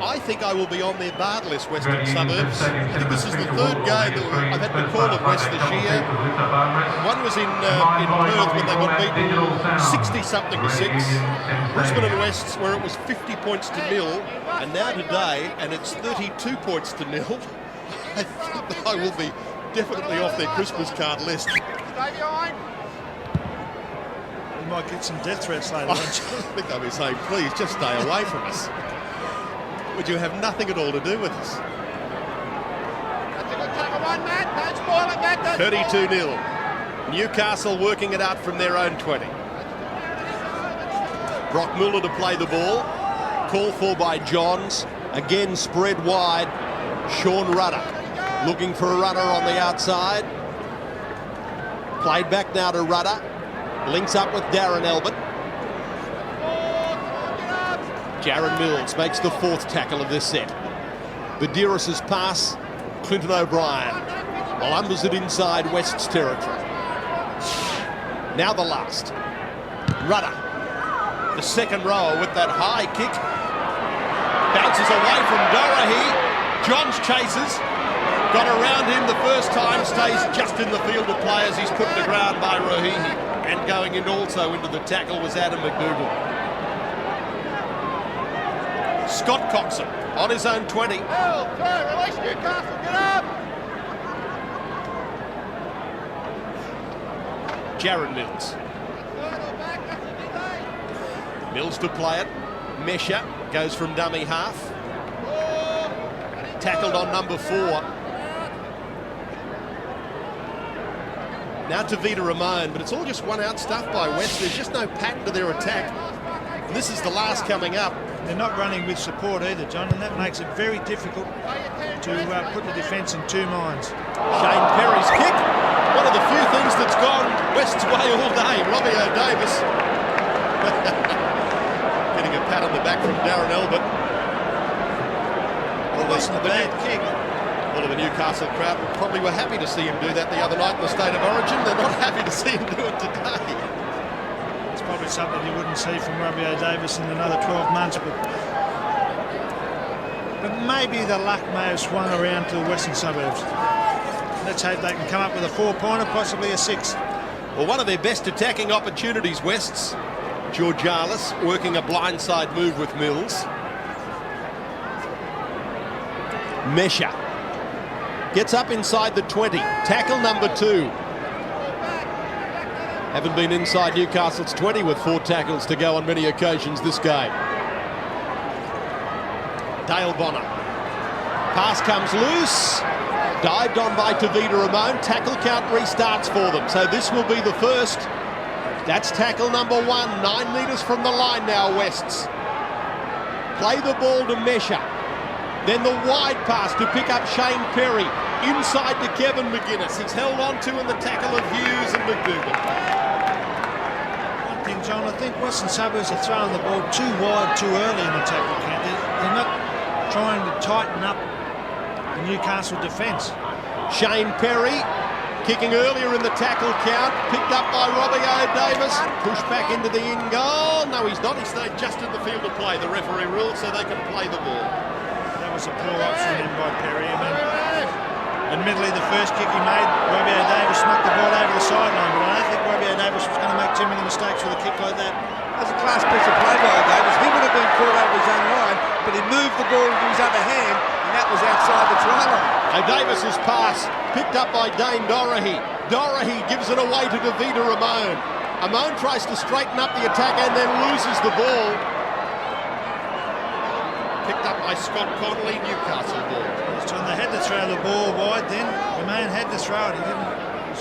I think I will be on their barred list, Western Suburbs. I think this is the 3rd game that I've had to call at West this year. One was in Perth when they got beaten 60-something to 6. Brisbane and Wests where it was 50 points to 0. And now today, and it's 32 points to 0. I think that I will be definitely off their Christmas card list. You might get some death threats later on. I think they'll be saying, please, just stay away from us. Would you have nothing at all to do with us? 32-0. Newcastle working it out from their own 20. Brock Muller to play the ball. Call for by Johns. Again spread wide. Shaun Rudder looking for a runner on the outside. Played back now to Rudder. Links up with Darren Elbert. Jaron Mills makes the 4th tackle of this set. Medeiros' pass, Clinton O'Brien lumbers it inside West's territory. Now the last. Rudder, the second rower with that high kick. Bounces away from Dorahy. Johns chases. Got around him the first time, stays just in the field of play as he's put to ground by Rohini. And going in also into the tackle was Adam McDougall. Scott Coxon on his own 20. Release Newcastle, get up! Jaron Mills. Mills to play it. Mesha goes from dummy half. Tackled on number 4. Now to Vita Ramon, but it's all just one-out stuff by West. There's just no pattern to their attack. And this is the last coming up. They're not running with support either, John, and that makes it very difficult to put the defence in 2 minds. Shane Perry's kick, one of the few things that's gone West's way all day. Robbie O'Davis getting a pat on the back from Darren Elbert. It wasn't a bad kick. All of the Newcastle crowd probably were happy to see him do that the other night in the State of Origin. They're not happy to see him do it today. It's probably something you wouldn't see from Robbie O'Davis in another 12 months, but maybe the luck may have swung around to the Western Suburbs. Let's hope they can come up with a 4-pointer, possibly a 6. Well, one of their best attacking opportunities, Wests. Georgialis working a blindside move with Mills. Mesha gets up inside the 20. Tackle number 2. Haven't been inside Newcastle's 20 with 4 tackles to go on many occasions this game. Dale Bonner. Pass comes loose. Dived on by Tavita Ramon. Tackle count restarts for them. So this will be the first. That's tackle number 1. 9 metres from the line now, Wests. Play the ball to Mesha. Then the wide pass to pick up Shane Perry. Inside to Kevin McGuinness. He's held on to in the tackle of Hughes and McDougall. One thing, John, I think Western Suburbs are throwing the ball too wide too early in the tackle count. They're not trying to tighten up the Newcastle defence. Shane Perry kicking earlier in the tackle count. Picked up by Robbie O'Davis. Pushed back into the in goal. No, he's not. He stayed just in the field of play. The referee ruled so they can play the ball. That was a poor option in by Perry. I mean, admittedly, the first kick he made, Robbie O'Davis knocked the ball over the sideline, but I don't think Robbie O'Davis was going to make too many mistakes with a kick like that. That was a class piece of play by O'Davis. He would have been caught over his own line, but he moved the ball into his other hand, and that was outside the try line. O'Davis's pass picked up by Dane Dorahy. Dorahy gives it away to Davida Ramon. Ramon tries to straighten up the attack and then loses the ball. Picked up by Scott Conley, Newcastle ball. So they had to throw the ball wide then. Ramon had to throw it. He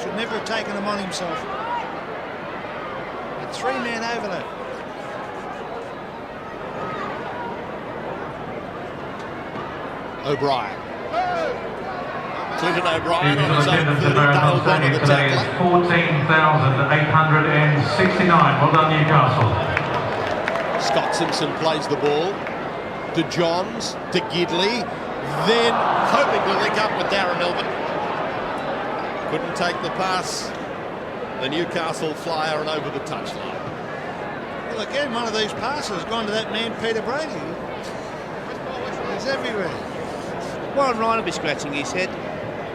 should never have taken them on himself. A 3-man overlap. O'Brien. Clinton O'Brien on his own Attendance third. at Marathon Dale Bonner, Stadium the today is tackler. 14,869. Well done, Newcastle. Scott Simpson plays the ball to Johns, to Gidley, then hoping to link up with Darren Elbert. Couldn't take the pass. The Newcastle flyer and over the touchline. Well, again, one of these passes has gone to that man, Peter Brady. He's everywhere. Warren Ryan will be scratching his head.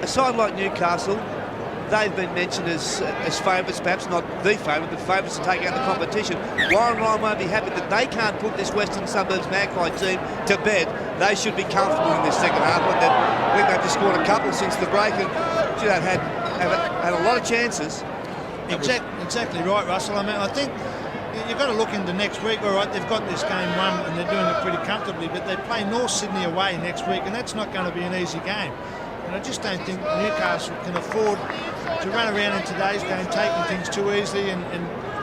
A side like Newcastle, they've been mentioned as favourites, perhaps not the favourite, but favourites to take out the competition. Warren Ryan won't be happy that they can't put this Western Suburbs Magpie team to bed. They should be comfortable in this second half. I think they've just scored a couple since the break, and they've had a lot of chances. Exactly right, Russell. I mean, I think you've got to look into next week. All right, they've got this game won and they're doing it pretty comfortably, but they play North Sydney away next week, and that's not going to be an easy game. And I just don't think Newcastle can afford to run around in today's game taking things too easily and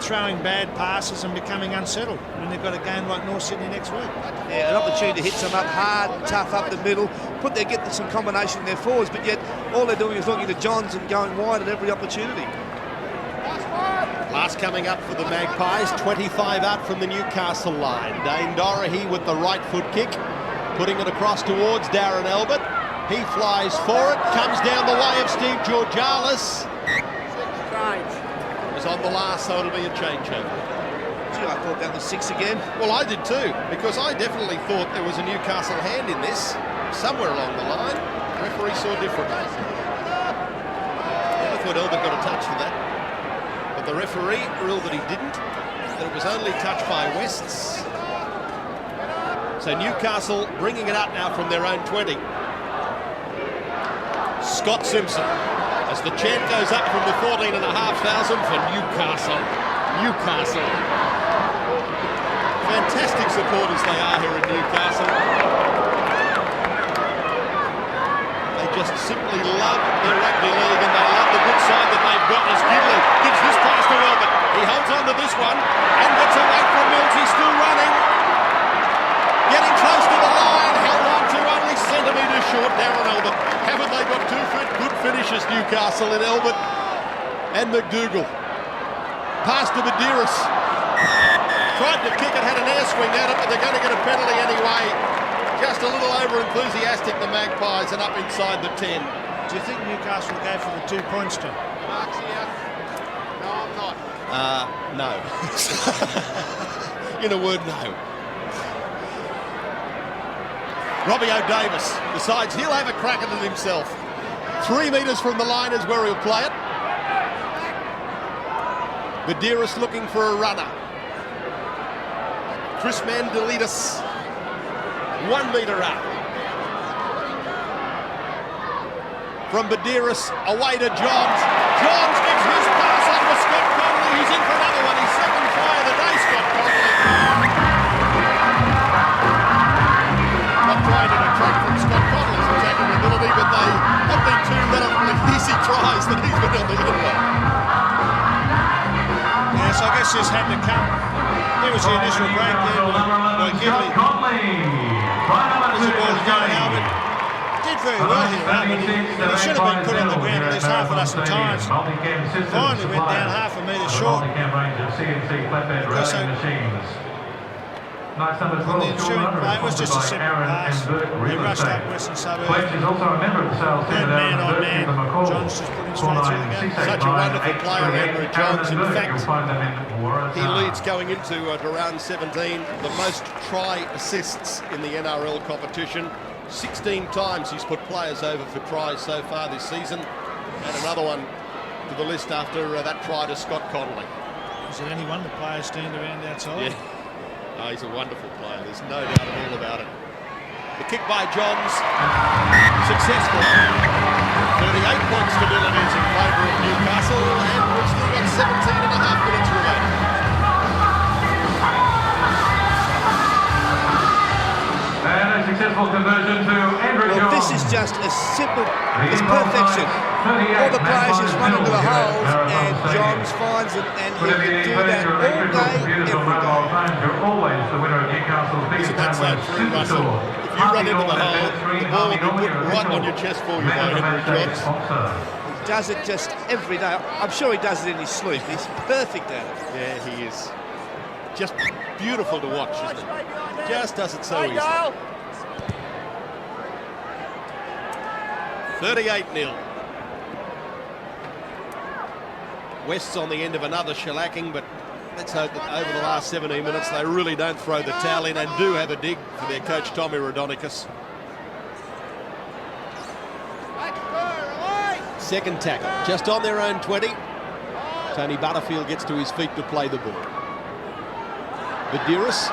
throwing bad passes and becoming unsettled when they've got a game like North Sydney next week. Yeah, an opportunity to hit some up hard and tough up the middle, get some combination in their forwards, but yet all they're doing is looking to Johns and going wide at every opportunity. Last coming up for the Magpies, 25 out from the Newcastle line. Dane Dorahy with the right foot kick, putting it across towards Darren Elbert. He flies for it, comes down the way of Steve Georgialis. It was on the last, so it'll be a changeover. Gee, I thought that was 6 again. Well, I did too, because I definitely thought there was a Newcastle hand in this, somewhere along the line. The referee saw differently. I thought Elbert got a touch for that. But the referee ruled that he didn't, that it was only touched by Wests. So Newcastle bringing it up now from their own 20. Scott Simpson, as the chant goes up from the 14,500 for Newcastle. Newcastle. Fantastic supporters they are here in Newcastle. They just simply love their rugby league and they love the good side that they've got as Gidley gives this pass to Elbert. He holds on to this one and gets away from Mills. He's still running. Getting close to the line, held on to only centimetres short. Darren Elbert. Haven't they got two good finishers, Newcastle, in Elbert and McDougall. Pass to Badiris. Tried to kick it, had an air swing at it, but they're going to get a penalty anyway. Just a little over-enthusiastic, the Magpies, and up inside the 10. Do you think Newcastle will go for the 2 points, Tom? Mark's here. No, I'm not. No. In a word, no. Robbie O'Davis decides he'll have a crack at it himself. 3 metres from the line is where he'll play it. Badiris looking for a runner. Chris Mandelitis, 1 metre up. From Badiris, away to Johns. Johns gives his pass on to Scott Conley, who's in for another one. His second try of the day, Scott Conley. Not trying to detract from Scott Conley's attacking ability, but they have been 2 relatively easy tries that he's been on the end of. Yes, I guess this had to come. There was the initial break there by Gidley. There's the ball to go to Albert. Did very well here, Albert. He should have been put on the ground at least half a dozen times. Finally went down half a metre short. Because on the ensuing play, it was just a simple pass. He rushed up Western Suburbs. Good man on man. Johns just put him straight through the gap. Such a wonderful player, Andrew Johns. In fact, he leads going into round 17 the most try assists in the NRL competition. 16 times he's put players over for tries so far this season. And another one to the list after that try to Scott Conley. Is it any wonder players stand around outside? Yeah. Oh, he's a wonderful player, there's no doubt at all about it. The kick by Johns, successful. 38 points to nil it is in favour of Newcastle, and we've still got 17 and a half minutes remaining. And a successful conversion to Andrew Johns. Well, this is just as simple as perfection. All the players just run into the holes and Johns finds it, and he can do that all day, every day. Always the winner of Newcastle's biggest That's so true, Russell. If you run into the hole, the ball will be put right on your chest for you by Andrew Johns. He does it just every day. I'm sure he does it in his sleep. He's perfect at it. Yeah, he is. Just beautiful to watch, isn't it? Just does it so easily. 38-0. West's on the end of another shellacking, but let's hope that over the last 17 minutes they really don't throw the towel in and do have a dig for their coach Tommy Rodonicus. Second tackle, just on their own 20. Tony Butterfield gets to his feet to play the ball. Badiris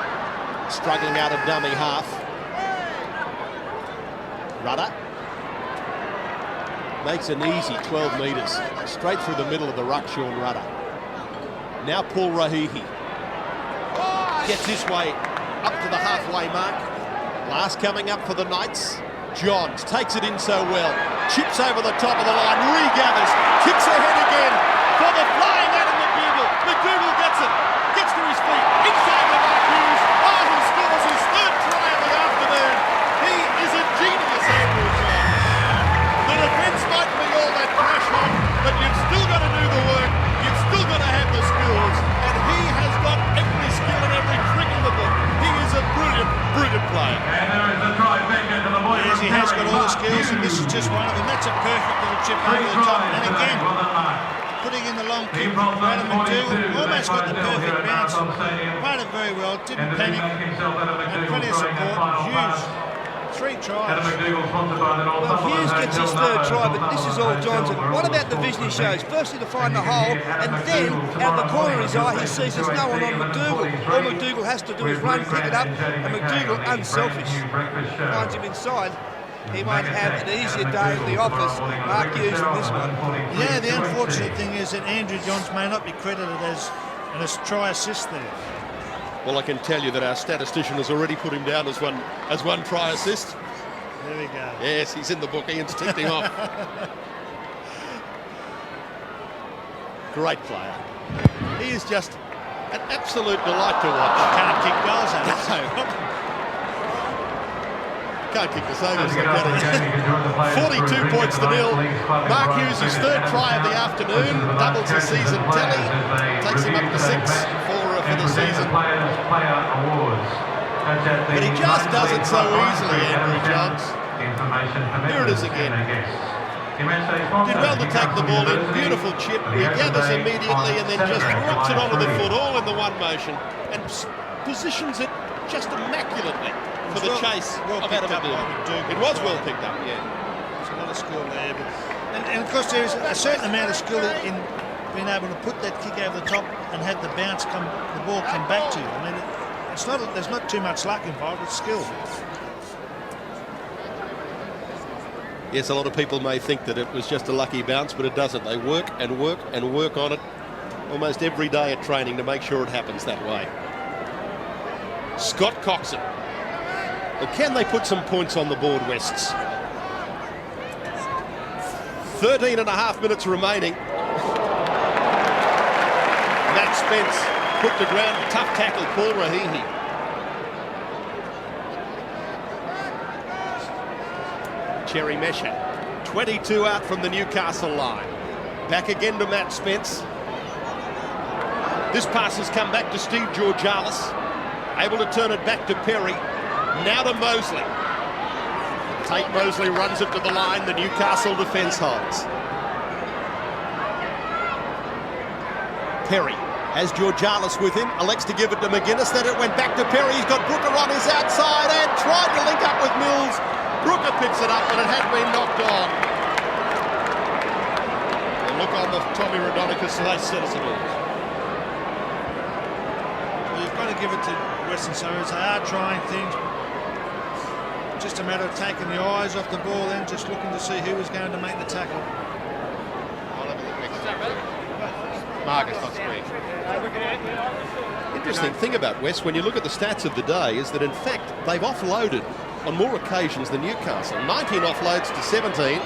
struggling out of dummy half. Rudder makes an easy 12 metres, straight through the middle of the ruck, Shaun Rudder. Now Paul Rahihi gets his way up to the halfway mark. Last coming up for the Knights. Johns takes it in so well, chips over the top of the line, regathers, kicks ahead again for the flying Adam McDougall. McDougall gets it, gets to his feet, inside the Mark Hughes. Oh, he scores his 3rd try of the afternoon. He is a genius, Andrew Johns. The defence might be all that crash on, but you've still got to do the work, you've still got to have the skills, and he has got every skill and every trick in the book. He is a brilliant, brilliant player. And there is the try back into the boys. Yes, he has got all the skills, and this is just one of them. That's a perfect little chip over the top. And again, putting in the long kick, Adam McDougall almost got the perfect bounce. Played it very well, didn't panic, had plenty of support. Hughes, 3 tries. Well, Hughes gets his 3rd try, but this is all Johnson. What about the vision he shows? Firstly, to find the hole, and then out the corner of his eye, he sees there's no one on McDougall. All McDougall has to do is run, pick it up, and McDougall, unselfish, finds him inside. He might have an easier day in the office, Mark Hughes, than this one. Yeah, the unfortunate thing is that Andrew Johns may not be credited as try assist there. Well, I can tell you that our statistician has already put him down as one try assist. There we go. Yes, he's in the book. Ian's ticked him off. Great player. He is just an absolute delight to watch. Can't kick goals out of it. No. Can't kick the Sabres, can he? 42 points to nil. Mark Hughes' third try of the afternoon, doubles the season tally, takes him up to 6 for the season. But he just does it so easily, Andrew Jones. Here it is again. Did well to take the ball in, beautiful chip, he gathers immediately and then just rips it onto the foot, all in the one motion, and positions it just immaculately for the chase of Adam Duke. It was well picked up, yeah. There's a lot of skill there, but, and of course there is a certain amount of skill in being able to put that kick over the top and have the ball come back to you. I mean, there's not too much luck involved, it's skill. Yes, a lot of people may think that it was just a lucky bounce, but it doesn't. They work and work and work on it almost every day at training to make sure it happens that way. Scott Coxon. Well, can they put some points on the board, Wests? 13 and a half minutes remaining. Matt Spence put to ground, tough tackle, Paul Rahihi. Cherry Mesha, 22 out from the Newcastle line. Back again to Matt Spence. This pass has come back to Steve Georgalis. Able to turn it back to Perry. Now to Mosley. Tate Mosley runs it to the line. The Newcastle defence holds. Perry has Georgalis with him. Elects to give it to McGuinness. Then it went back to Perry. He's got Brooker on his outside and tried to link up with Mills. Brooker picks it up, but it had been knocked on. The look on the Tommy Raudonikis, they said it's a ball. Well, you've got to give it to Western Suburbs. They are trying things. Just a matter of taking the eyes off the ball then, just looking to see who was going to make the tackle. I'll have a look next time. Marcus, not square. Interesting thing about West, when you look at the stats of the day, is that in fact they've offloaded on more occasions than Newcastle. 19 offloads to 17,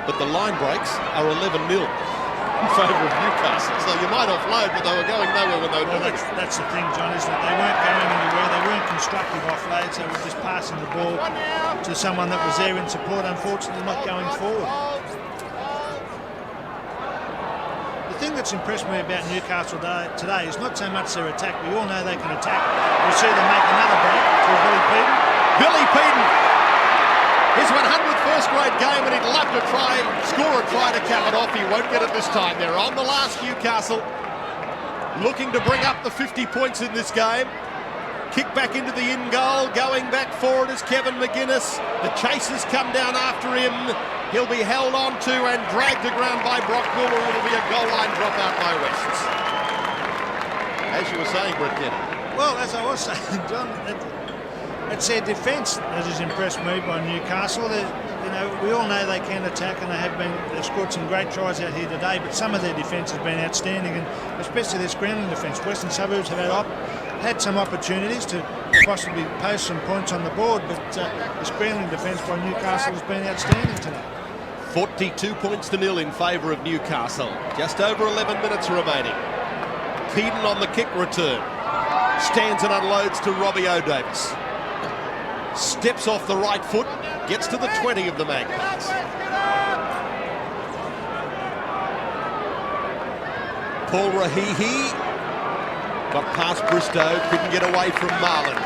but the line breaks are 11-0 in favour of Newcastle. So you might offload, but they were going nowhere when they were doing it. That's the thing, John, is that they weren't going anywhere. They weren't constructive offloads. They were just passing the ball to someone that was there in support, unfortunately not going forward. The thing that's impressed me about Newcastle today is not so much their attack. We all know they can attack. We see them make another break to Billy Peden. Billy Peden, his 100th first grade game, and he'd love to score a try to cap it off. He won't get it this time. They're on the last, Newcastle, looking to bring up the 50 points in this game. Kick back into the in goal, going back forward is Kevin McGuinness. The chasers come down after him. He'll be held on to and dragged to ground by Brock Buller. It'll be a goal line drop out by Wests. As you were saying, Brett Denny. Well, as I was saying, John, it's their defence that has impressed me by Newcastle. We all know they can attack, and they've scored some great tries out here today, but some of their defence has been outstanding, and especially their scrambling defence. Western Suburbs have had some opportunities to possibly post some points on the board, but the scrambling defence by Newcastle has been outstanding tonight. 42 points to nil in favour of Newcastle. Just over 11 minutes remaining. Peden on the kick return. Stands and unloads to Robbie O'Davis. Steps off the right foot, gets to the 20 of the Magpies. Paul Rahihi got past Bristow, couldn't get away from Marlin.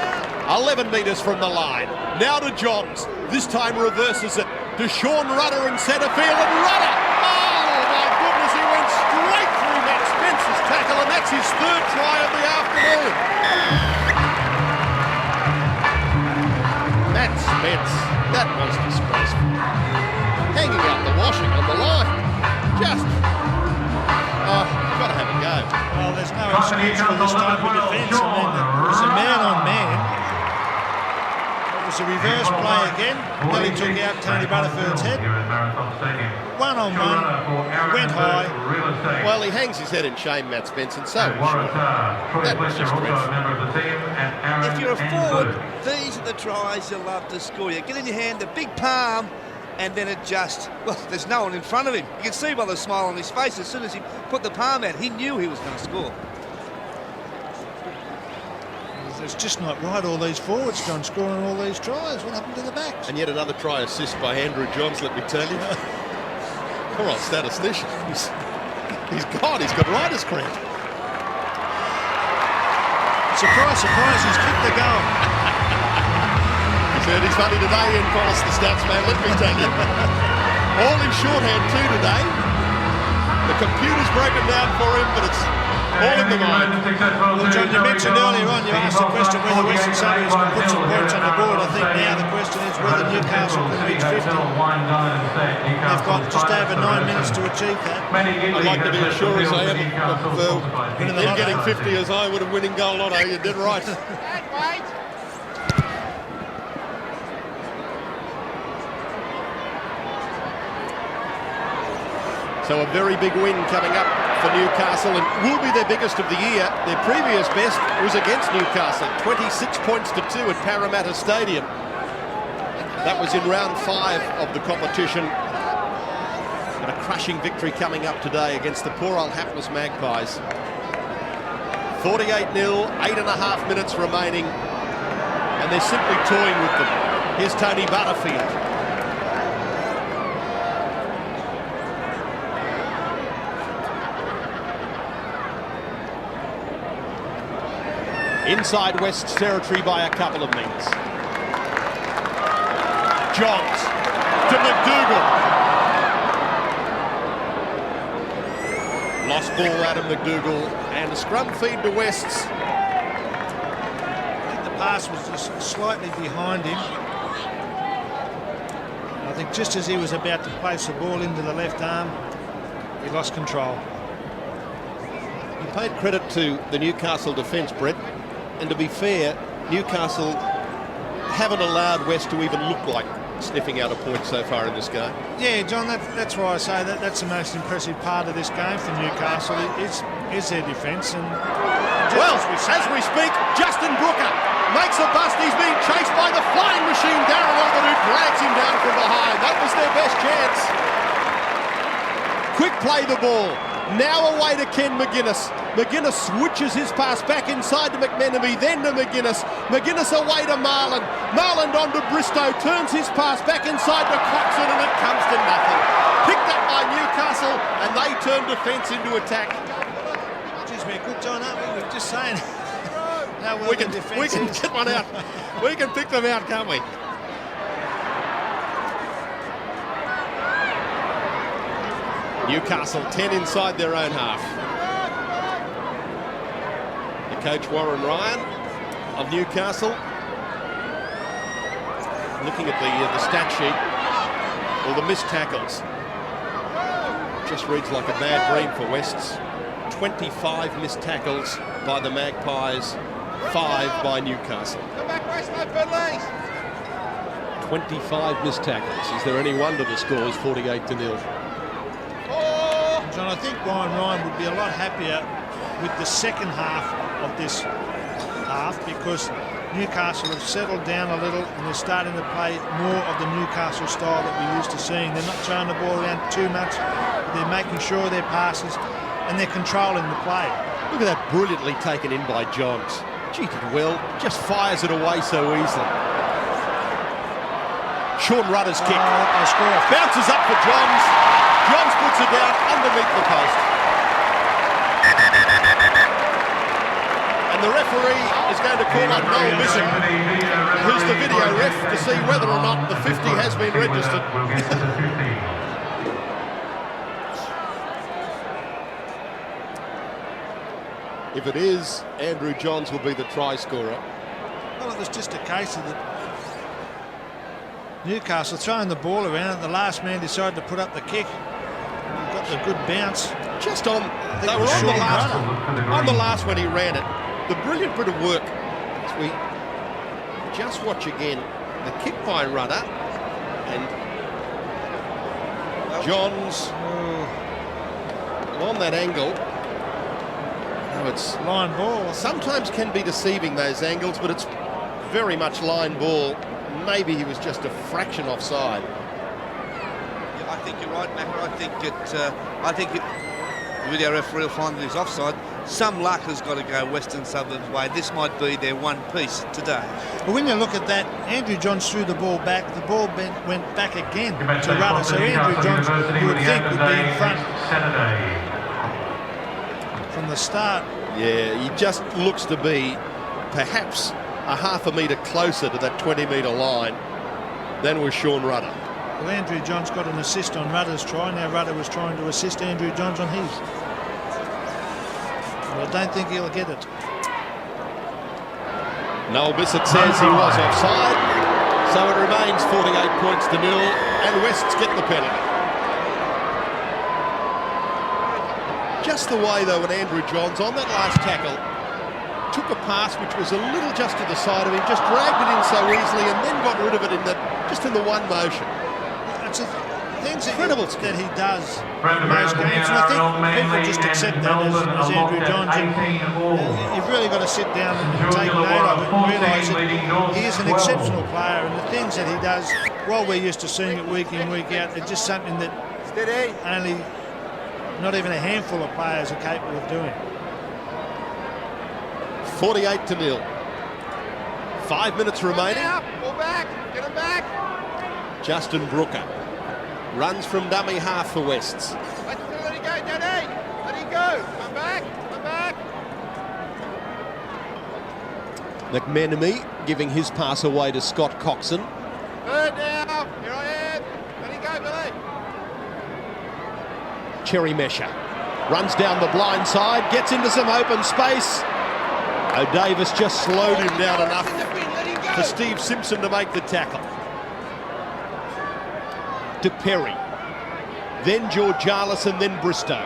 11 metres from the line. Now to Johns. This time reverses it to Shaun Rudder in centre field, and Rudder! Oh my goodness, he went straight through Matt Spence's tackle, and that's his third try of the afternoon. Matt Spence, that was disgraceful. Hanging out the washing on the line. Just, got to have a go. Well, there's no excuse for this type of defence. I mean, it was a man on man. It was a reverse play again. Gidley took out Tony Butterfield's head. 1-on-1, went high. Well, he hangs his head in shame, Matt Spencer, so that was just dreadful. If you're a forward, these are the tries you love to score. You get in your hand, the big palm, and then it just, well, there's no one in front of him. You can see by the smile on his face, as soon as he put the palm out, he knew he was going to score. It's just not right, all these forwards, John, scoring all these tries. What happened to the backs? And yet another try assist by Andrew Johns, let me tell you. Poor old statistician. He's got writer's cramp. Surprise, surprise, he's kicked the goal. He's earned his money today in Cross, the stats man, let me tell you. All in shorthand too today. The computer's broken down for him, but it's all in the mind. Well, John, you mentioned earlier on, you asked the question whether Western Suburbs can put some points on the board. I think now the question is whether Newcastle can reach 50. They've got just over 9 minutes to achieve that. I'd like to be as sure as I am of them getting 50 as I would have winning goal lotto. You did right. So a very big win coming up for Newcastle, and will be their biggest of the year. Their previous best was against Newcastle, 26 points to 2 at Parramatta Stadium. That was in round 5 of the competition. And a crushing victory coming up today against the poor old hapless Magpies. 48-0, 8.5 minutes remaining, and they're simply toying with them. Here's Tony Butterfield. Inside West's territory by a couple of metres. Johns to McDougall. Lost ball, Adam McDougall, and a scrum feed to Wests. I think the pass was just slightly behind him. I think just as he was about to place the ball into the left arm, he lost control. You paid credit to the Newcastle defence, Brett. And to be fair, Newcastle haven't allowed West to even look like sniffing out a point so far in this game. Yeah, John, that's why I say that's the most impressive part of this game for Newcastle is their defence. And well, as we speak, Justin Brooker makes a bust. He's being chased by the flying machine, Darren Alden, who drags him down from behind. That was their best chance. Quick play the ball. Now away to Ken McGuinness. McGuinness switches his pass back inside to McMenemy, then to McGuinness. McGuinness away to Marland. Marland on to Bristow, turns his pass back inside to Coxon, and it comes to nothing. Picked up by Newcastle, and they turn defence into attack. Geez, we're good, John, aren't we? We're just saying. We can get one out. We can pick them out, can't we? Newcastle 10 inside their own half. The coach Warren Ryan of Newcastle looking at the stat sheet, or the missed tackles. Just reads like a bad dream for Wests. 25 missed tackles by the Magpies, 5 by Newcastle. 25 missed tackles. Is there any wonder the score is 48-0? John, I think Warren Ryan would be a lot happier with the second half of this half, because Newcastle have settled down a little and they're starting to play more of the Newcastle style that we're used to seeing. They're not throwing the ball around too much. They're making sure their passes, and they're controlling the play. Look at that, brilliantly taken in by Johns. Gee, did well, just fires it away so easily. Shaun Rudder's kick. Bounces up for Johns. Johns puts it down underneath the post. And the referee is going to call on Noel Bissett, who's the video ref, to see whether or not the 50 has been registered. If it is, Andrew Johns will be the try scorer. Well, it was just a case of the Newcastle throwing the ball around, and the last man decided to put up the kick. He got the good bounce. Just on, they were on the last when he ran it. The brilliant bit of work, as we just watch again, The kick by Rudder, and Johns on that angle. No, it's Line ball. sometimes can be deceiving, those angles, but it's very much line ball. Maybe he was just a fraction offside. Yeah, I think you're right, Mac. I think the video referee will find that he's offside. Some luck has got to go Western Suburbs way. This might be their one piece today. But when you look at that, Andrew Johns threw the ball back. The ball went back again to Rudder. So Andrew Johns, you would think, would be in front from the start. Yeah, he just looks to be perhaps a half a metre closer to that 20-metre line than was Shaun Rudder. Well, Andrew Johns got an assist on Rudder's try. Now Rudder was trying to assist Andrew Johns on his. Well, I don't think he'll get it. Noel Bissett says he was offside, so it remains 48 points to 0, and Wests get the penalty. Just the way, though, when Andrew Johns on that last tackle took a pass which was a little just to the side of him, just dragged it in so easily, and then got rid of it in the one motion. It's things Incredible that he does in most games, and I think people just accept that as Andrew Johns. You've really got to sit down and take note of it and realise that he is an exceptional player, and the things that he does, while we're used to seeing it week in, week out, it's just something that only not even a handful of players are capable of doing. 48 to 0. 5 minutes remaining. Ball back. Get him back. Justin Brooker runs from dummy half for Wests. Let it go, Daddy. Let it go. Come back. Come back. McMenemy giving his pass away to Scott Coxon. Third now. Here I am. Let it go, Billy. Cherry Mesher runs down the blind side, gets into some open space. O'Davis just slowed him down enough for Steve Simpson to make the tackle. To Perry, then Georgialis, and then Bristow.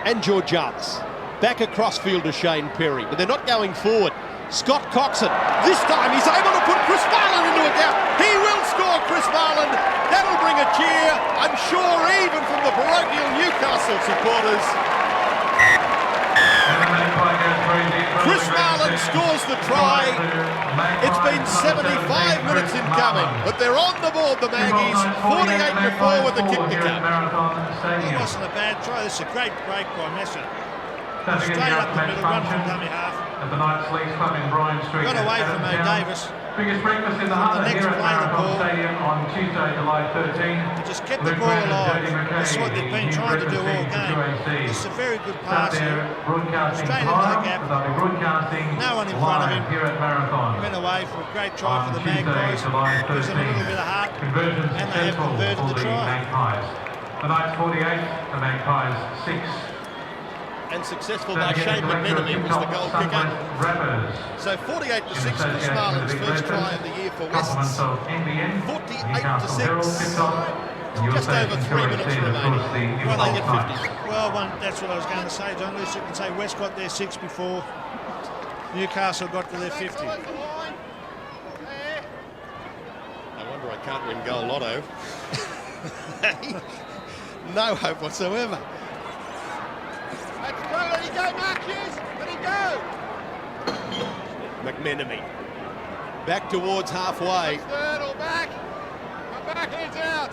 And Georgialis. Back across field to Shane Perry, but they're not going forward. Scott Coxon, this time he's able to put Chris Marlin into a gap. He will score, Chris Marlin. That'll bring a cheer, I'm sure, even from the parochial Newcastle supporters. Chris Marlin scores the try. It's been 75 minutes in coming, but they're on the board, the Maggies. 48-4 with the kick to come. It wasn't a bad try. This is a great break by Messer. Straight up the middle, run from dummy half. At the Knights League Club in Bryan Street. Got away from O'Davis. Biggest breakfast in the heart here at Marathon Stadium on Tuesday, July 13. He just kept the ball alive. This is what they've been trying to do all game. This is a very good pass here. Straight into the gap. No one in front of him. Here at Marathon. He went away for a great try for the Magpies. Gives them a little bit of heart. Conversion And they have converted the try. Magpies. The Knights 48, the Magpies 6. And successful by Shane McMenemy was the goal kicker. So 48-6 for Marlin's first try of the year for Wests. 48-6. Just over 3 minutes remaining. Well, they get 50. Well, that's what I was going to say, John. At least you can say West got their 6 before Newcastle got to their 50. I wonder I can't win goal lotto. No hope whatsoever. Let's go. Let it go, Matthews. Let it go. McMenemy back towards halfway. Third or back. Come back, hands out.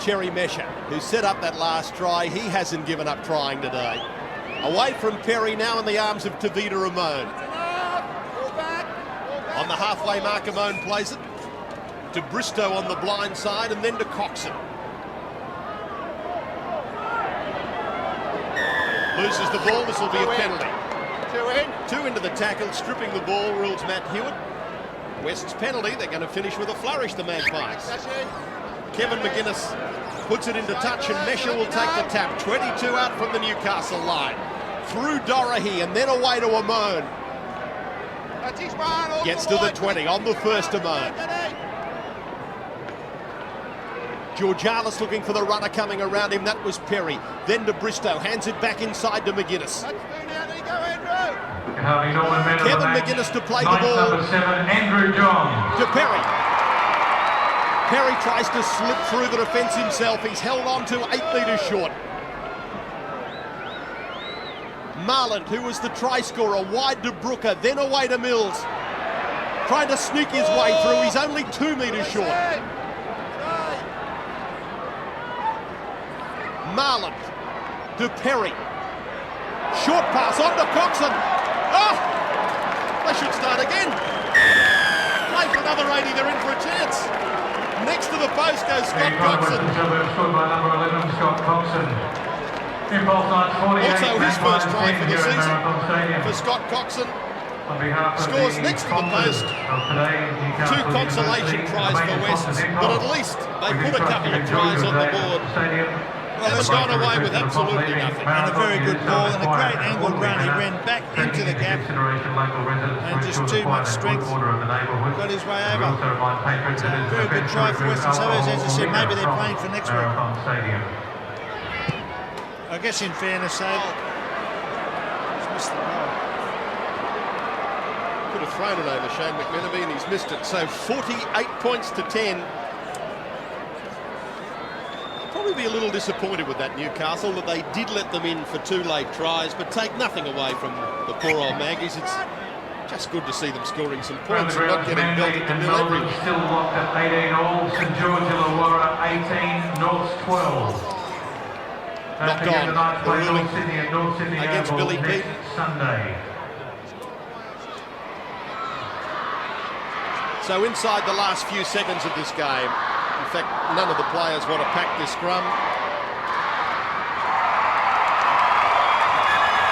Cherry Mesher, who set up that last try, he hasn't given up trying today. Away from Perry, now in the arms of Tavita Ramon. On the halfway mark, Ramon plays it to Bristow on the blind side, and then to Coxon. Loses the ball, this will be a penalty. Two into the tackle, stripping the ball, rules Matt Hewitt. West's penalty, they're going to finish with a flourish, the Magpies. Kevin McGuinness puts it into touch, and Mesher will take the tap. 22 out from the Newcastle line. Through Dorahy, and then away to Amon. Gets to the 20, on the first Amon. Georgialis looking for the runner coming around him, that was Perry. Then to Bristow, hands it back inside to McGuinness. Kevin McGuinness to play the ball. Number 7, Andrew Johns. To Perry. Perry tries to slip through the defence himself. He's held on to 8 metres short. Marland, who was the try scorer, wide to Brooker, then away to Mills. Trying to sneak his way through. He's only 2 metres short. Marland to Perry. Short pass on to Coxon. Oh! They should start again. Play for another 80, they're in for a chance. Next to the post goes Scott Coxon. Scored by number 11, Scott Coxon. Also his first try for the season for Scott Coxon. Scores next to the post. 2 consolation tries for Wests, but at least they put a couple of tries on the board. Well, they've gone away with absolutely nothing. And a very good ball and a great angled run. He ran back into the gap and just too much strength. Got his way over. It's a very good try for Western Suburbs. As I said, maybe they're playing for next week. I guess in fairness, he's missed the goal. Could have thrown it over Shane McMenemy and he's missed it. So 48 points to 10. Probably be a little disappointed with that Newcastle, that they did let them in for 2 late tries, but take nothing away from the poor old Maggies. It's just good to see them scoring some points and not getting belted to nil everywhere. Still locked at 18 all. St George Illawarra 18, Norths 12. Knocked on the ruling against Billy Pete. Sunday. So inside the last few seconds of this game, in fact, none of the players want to pack this scrum.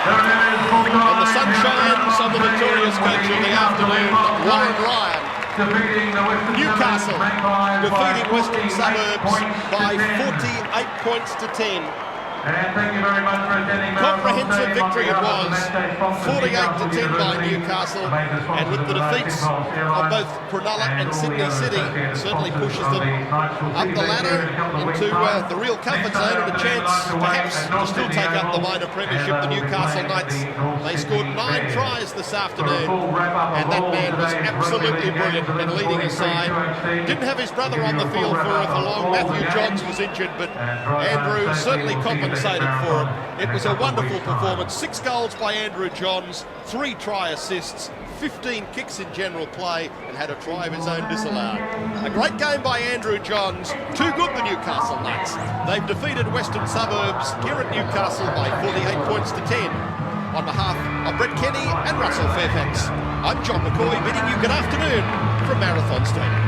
And the sun shines on the notorious coach of the afternoon, Warren Ryan. Newcastle defeating Western Suburbs by 48 points to 10. And thank you very much for attending. Comprehensive victory it was, 48 to 10 by Newcastle, and with the defeats of both Cronulla and Sydney City, certainly pushes them up the ladder into the real comfort zone and a chance perhaps to still take up the minor premiership. The Newcastle Knights, they scored 9 tries this afternoon, and that man was absolutely brilliant in leading his side. Didn't have his brother on the field for long. Matthew Johns was injured, but Andrew certainly compensated for him. It was a wonderful performance. 6 goals by Andrew Johns, 3 try assists, 15 kicks in general play, and had a try of his own disallowed. A great game by Andrew Johns. Too good, the Newcastle Knights. They've defeated Western Suburbs here at Newcastle by 48 points to 10. On behalf of Brett Kenny and Russell Fairfax, I'm John McCoy bidding you good afternoon from Marathon Stadium.